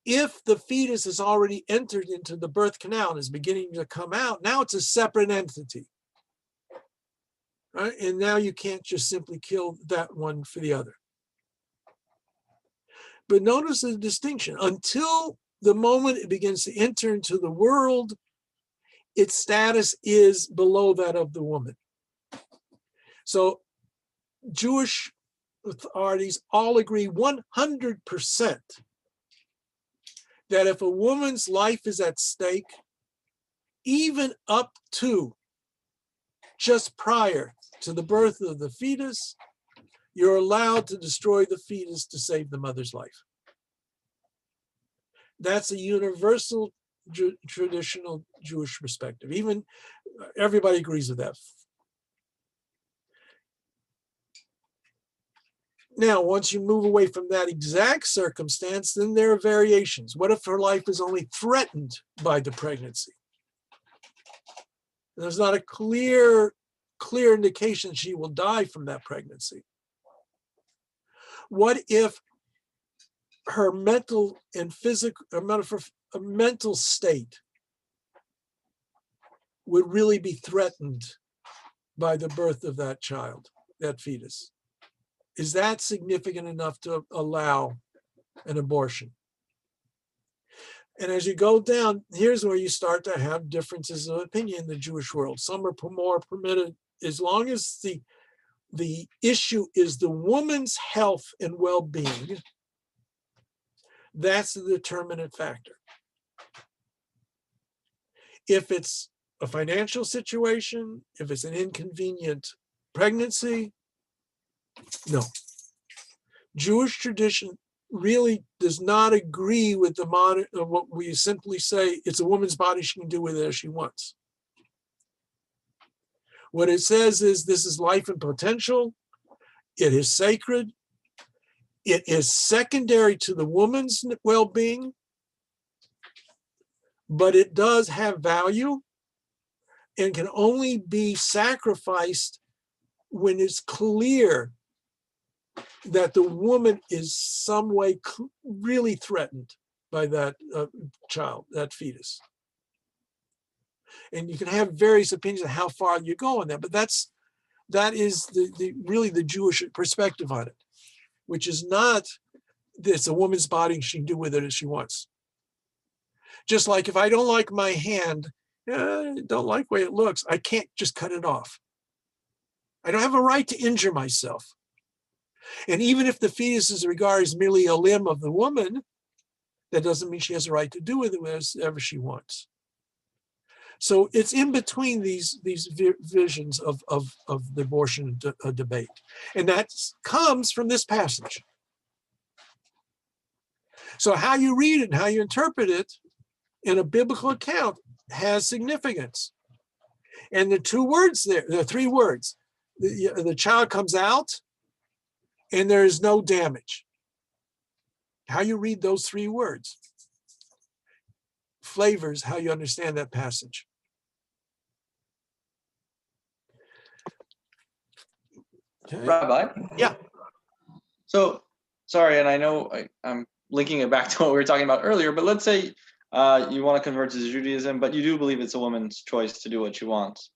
If the fetus has already entered into the birth canal and is beginning to come out, now it's a separate entity. Right? And now you can't just simply kill that one for the other. But notice the distinction. Until the moment it begins to enter into the world, its status is below that of the woman. So Jewish authorities all agree 100% that if a woman's life is at stake, even up to just prior to the birth of the fetus, you're allowed to destroy the fetus to save the mother's life. That's a universal traditional Jewish perspective. Even everybody agrees with that. Now, once you move away from that exact circumstance, then there are variations. What if her life is only threatened by the pregnancy? There's not a clear indication she will die from that pregnancy. What if her mental and physical, her mental state would really be threatened by the birth of that child, that fetus? Is that significant enough to allow an abortion? And as you go down, here's where you start to have differences of opinion in the Jewish world. Some are more permitted, as long as the issue is the woman's health and well-being. That's the determinant factor. If it's a financial situation, if it's an inconvenient pregnancy, no. Jewish tradition really does not agree with the modern, what we simply say, it's a woman's body, she can do with it as she wants. What it says is this is life and potential. It is sacred. It is secondary to the woman's well-being. but it does have value and can only be sacrificed when it's clear that the woman is some way really threatened by that child, that fetus. And you can have various opinions of how far you go on that, but that is really the Jewish perspective on it, which is not it's a woman's body and she can do with it as she wants. Just like if I don't like my hand, don't like the way it looks, I can't just cut it off. I don't have a right to injure myself. And even if the fetus is regarded as merely a limb of the woman, that doesn't mean she has a right to do with it whatever she wants. So it's in between these visions of the abortion debate. And that comes from this passage. So how you read it and how you interpret it in a biblical account has significance. And the two words there, the three words, the child comes out and there is no damage. How you read those three words flavors how you understand that passage. Okay. Rabbi? Yeah. So, sorry, and I know I'm linking it back to what we were talking about earlier, but let's say you want to convert to Judaism, but you do believe it's a woman's choice to do what she wants.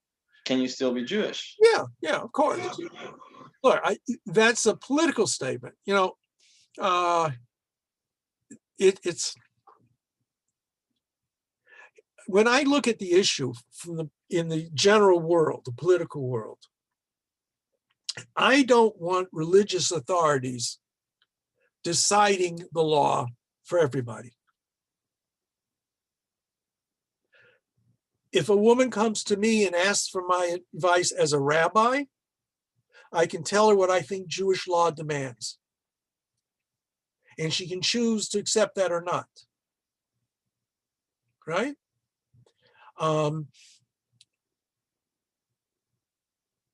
Can you still be Jewish? Yeah, of course. Look, that's a political statement. It's when I look at the issue in the general world, the political world, I don't want religious authorities deciding the law for everybody. If a woman comes to me and asks for my advice as a rabbi, I can tell her what I think Jewish law demands. And she can choose to accept that or not. Right?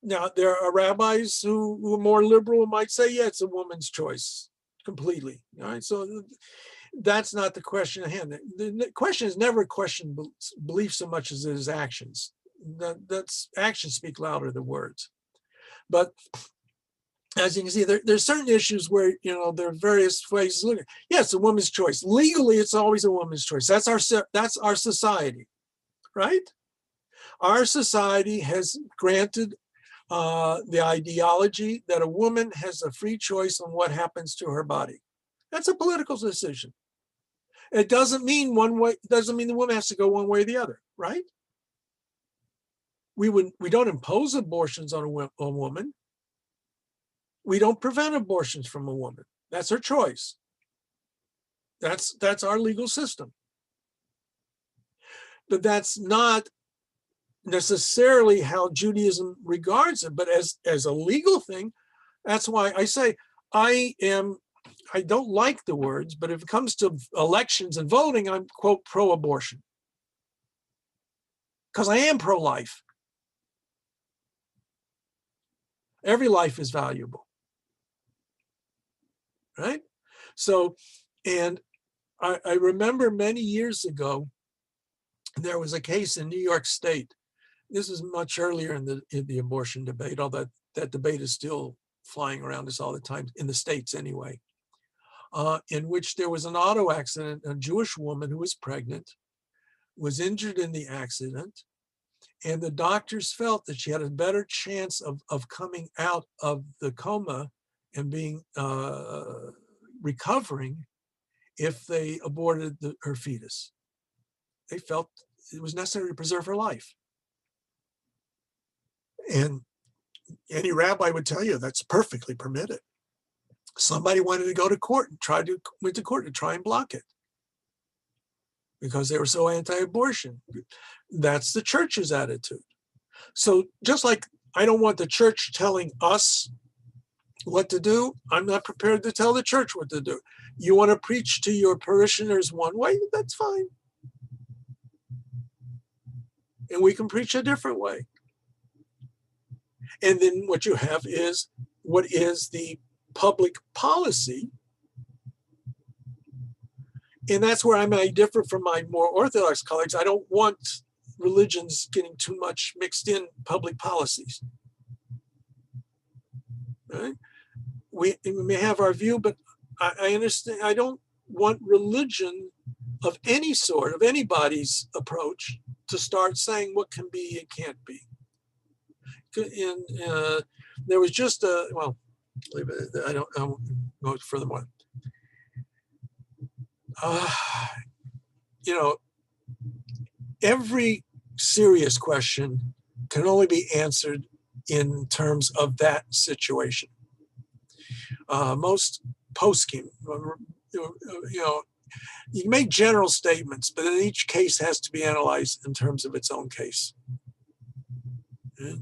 Now, there are rabbis who are more liberal and might say, yeah, it's a woman's choice completely. All right, so that's not the question at hand. The question is never a question belief so much as it is actions. That's actions speak louder than words. But as you can see, there's certain issues where there are various ways to look at it. Yeah, it's a woman's choice. Legally, it's always a woman's choice. That's our society, right? Our society has granted the ideology that a woman has a free choice on what happens to her body. That's a political decision. It doesn't mean one way. It doesn't mean the woman has to go one way or the other, right? We don't impose abortions on a woman. We don't prevent abortions from a woman. That's her choice. That's our legal system. But that's not necessarily how Judaism regards it, but as a legal thing. That's why I say I don't like the words, but if it comes to elections and voting, I'm, quote, pro-abortion. Because I am pro-life. Every life is valuable. Right? So, and I remember many years ago, there was a case in New York State. This is much earlier in the abortion debate, although that debate is still flying around us all the time, in the States anyway, in which there was an auto accident. A Jewish woman who was pregnant was injured in the accident, and the doctors felt that she had a better chance of coming out of the coma and being recovering if they aborted her fetus. They felt it was necessary to preserve her life. And any rabbi would tell you that's perfectly permitted. Somebody wanted to go to court and went to court to try and block it because they were so anti-abortion. That's the church's attitude. So just like I don't want the church telling us what to do, I'm not prepared to tell the church what to do. You want to preach to your parishioners one way, that's fine. And we can preach a different way. And then what you have is what is the public policy And that's where I might differ from my more Orthodox colleagues. I don't want religions getting too much mixed in public policies. Right? We may have our view, but I understand. I don't want religion of any sort, of anybody's approach, to start saying what can be and can't be. And there was just a, well, I don't go furthermore. You know, every serious question can only be answered in terms of that situation. Most poskim, you know, you can make general statements, but then each case has to be analyzed in terms of its own case. Okay?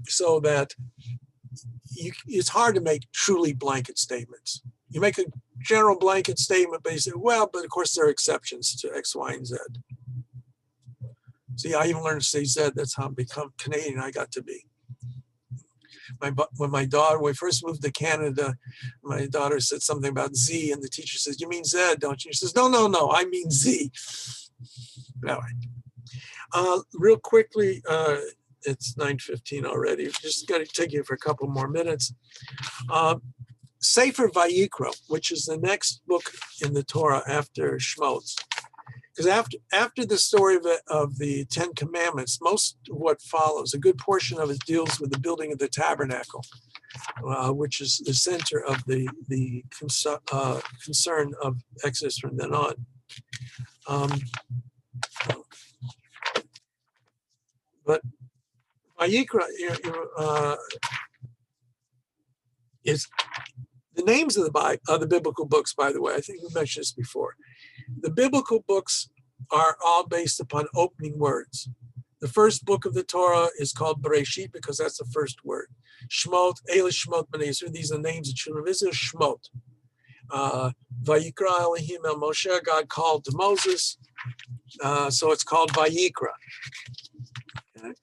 So that it's hard to make truly blanket statements. You make a general blanket statement, but you say, well, but of course there are exceptions to X, Y, and Z. See, I even learned to say Z. That's how I become Canadian I got to be. When we first moved to Canada, my daughter said something about Z, and the teacher says, "You mean Z, don't you?" She says, "No, I mean Z." Anyway, real quickly, it's 9:15 already. Just got to take you for a couple more minutes. Sefer Vayikra, which is the next book in the Torah after Shmot. Because after the story of the Ten Commandments, most of what follows, a good portion of it deals with the building of the tabernacle, which is the center of the concern of Exodus from then on. But Vayikra is the names of the biblical books, by the way. I think we mentioned this before. The biblical books are all based upon opening words. The first book of the Torah is called Bereshit because that's the first word. Shmot, Elish Shmot Bnei Yisrael, these are the names of children of Israel. Shmot. Vayikra Elohim El Moshe, God called to Moses. So it's called Vayikra. Okay.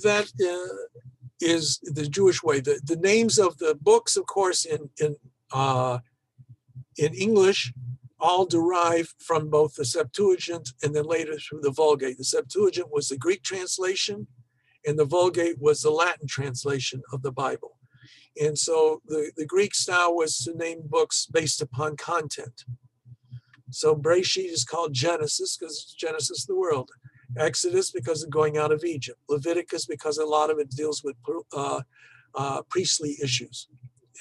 That is the Jewish way. The names of the books, of course, in English, all derive from both the Septuagint and then later through the Vulgate. The Septuagint was the Greek translation, and the Vulgate was the Latin translation of the Bible. And so the Greek style was to name books based upon content. So Bereshit is called Genesis because it's Genesis of the world. Exodus because of going out of Egypt. Leviticus because a lot of it deals with priestly issues,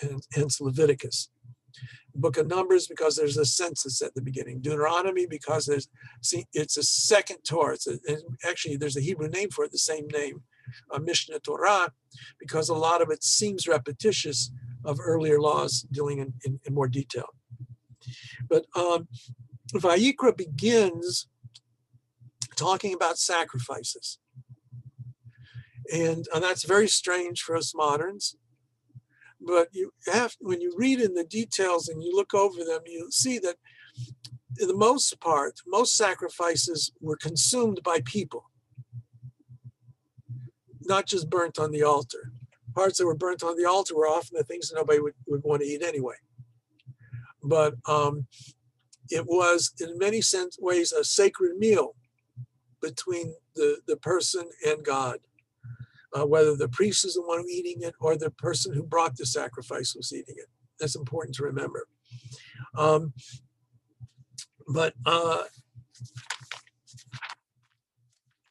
and hence Leviticus. Book of Numbers because there's a census at the beginning. Deuteronomy because it's a second Torah. Actually, there's a Hebrew name for it, the same name. Mishnah Torah, because a lot of it seems repetitious of earlier laws dealing in more detail. But Vayikra begins talking about sacrifices. And that's very strange for us moderns. But when you read in the details and you look over them, you see that for the most part, most sacrifices were consumed by people, not just burnt on the altar. Parts that were burnt on the altar were often the things that nobody would want to eat anyway. But it was, in many ways, a sacred meal between the person and God. Whether the priest is the one eating it or the person who brought the sacrifice was eating it. That's important to remember. But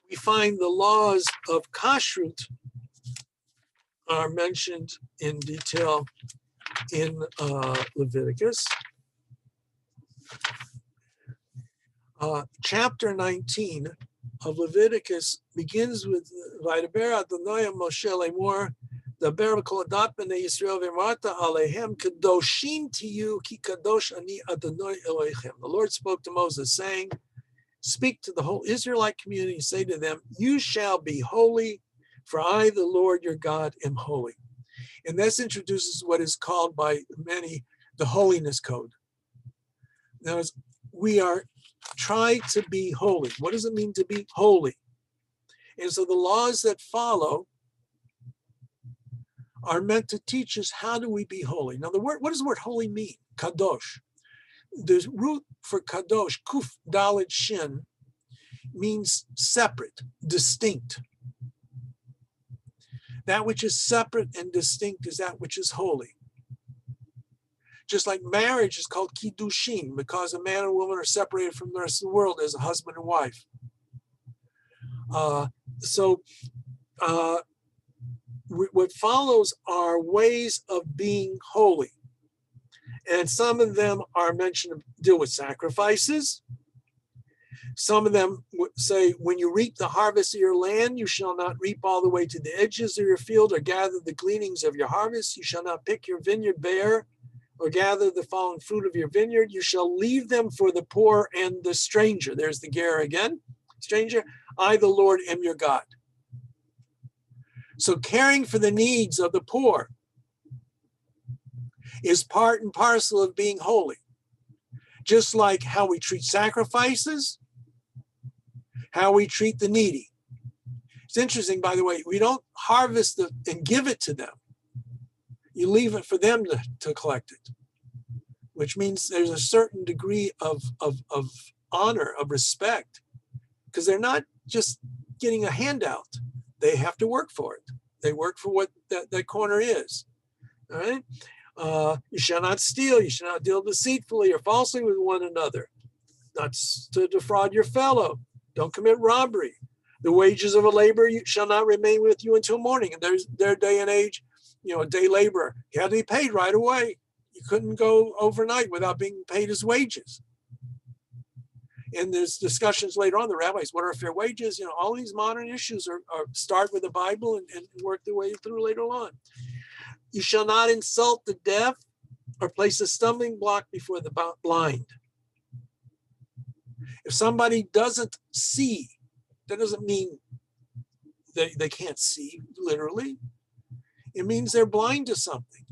we find the laws of kashrut are mentioned in detail in Leviticus. Chapter 19 of Leviticus begins with Vaydaber Adonai Moshe lemor, daber kol adat bnei Yisrael v'marta alehem kadoshim tiyu ki kadosh ani Adonai Elohechem. The Lord spoke to Moses, saying, "Speak to the whole Israelite community, say to them, you shall be holy, for I, the Lord your God, am holy." And this introduces what is called by many the holiness code. Now, we are try to be holy. What does it mean to be holy? And so the laws that follow are meant to teach us how do we be holy. Now, what does the word holy mean? Kadosh. The root for kadosh, kuf dalet shin, means separate, distinct. That which is separate and distinct is that which is holy. Just like marriage is called kiddushin, because a man and woman are separated from the rest of the world as a husband and wife. What follows are ways of being holy. And some of them are mentioned to deal with sacrifices. Some of them say, when you reap the harvest of your land, you shall not reap all the way to the edges of your field or gather the gleanings of your harvest. You shall not pick your vineyard bare or gather the fallen fruit of your vineyard. You shall leave them for the poor and the stranger. There's the ger again. Stranger, I, the Lord, am your God. So caring for the needs of the poor is part and parcel of being holy. Just like how we treat sacrifices, how we treat the needy. It's interesting, by the way, we don't harvest and give it to them. You leave it for them to collect it, which means there's a certain degree of honor, of respect, because they're not just getting a handout. They have to work for it. They work for what that corner is. All right. You shall not steal. You shall not deal deceitfully or falsely with one another. Not to defraud your fellow. Don't commit robbery. The wages of a laborer shall not remain with you until morning. And there's their day and age, a day laborer. He had to be paid right away. You couldn't go overnight without being paid his wages. And there's discussions later on, the rabbis, what are fair wages? All these modern issues are start with the Bible and work their way through later on. You shall not insult the deaf or place a stumbling block before the blind. If somebody doesn't see, that doesn't mean they can't see, literally. It means they're blind to something.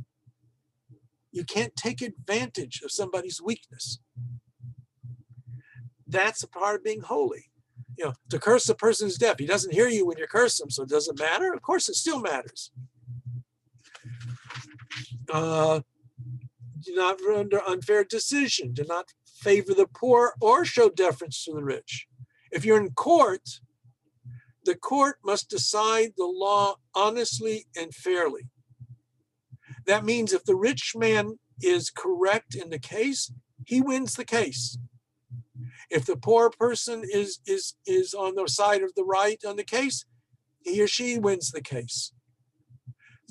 You can't take advantage of somebody's weakness. That's a part of being holy. To curse a person who's deaf, he doesn't hear you when you curse him, so it doesn't matter? Of course, it still matters. Do not render unfair decision. Do not favor the poor or show deference to the rich. If you're in court, the court must decide the law honestly and fairly. That means if the rich man is correct in the case, he wins the case. If the poor person is on the side of the right on the case, he or she wins the case.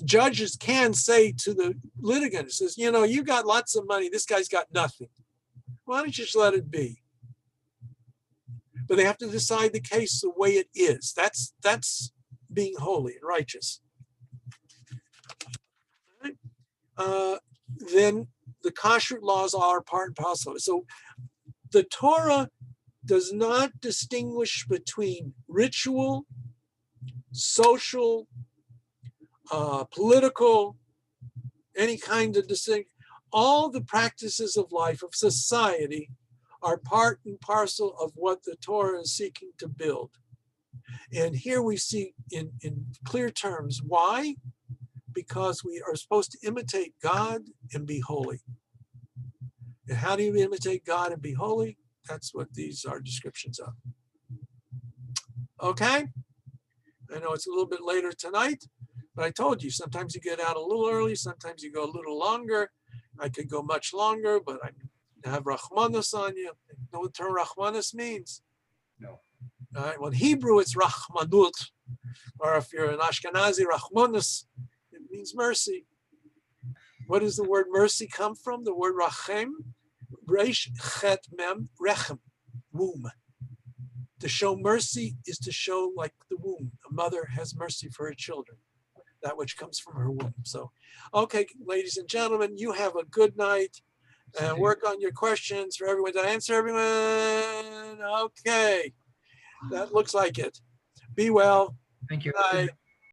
Judges can say to the litigant, says, you got lots of money, this guy's got nothing. Why don't you just let it be? But they have to decide the case the way it is. That's being holy and righteous. Then the kashrut laws are part and parcel. So the Torah does not distinguish between ritual, social, political, any kind of distinction. All the practices of life, of society, are part and parcel of what the Torah is seeking to build. And here we see in clear terms why. Because we are supposed to imitate God and be holy. And how do you imitate God and be holy? That's what these are descriptions of. Okay? I know it's a little bit later tonight, but I told you, sometimes you get out a little early, sometimes you go a little longer. I could go much longer, but I have Rachmanis on you. You know what the term Rachmanis means? No. All right, well, in Hebrew, it's Rachmanut. Or if you're an Ashkenazi, Rachmanis, it means mercy. What does the word mercy come from? The word rachem, resh, chet, mem, rechem, womb. To show mercy is to show like the womb. A mother has mercy for her children, that which comes from her womb. So, okay, ladies and gentlemen, you have a good night. And work on your questions for everyone. Did I answer everyone? Okay, that looks like it. Be well. Thank you. Bye.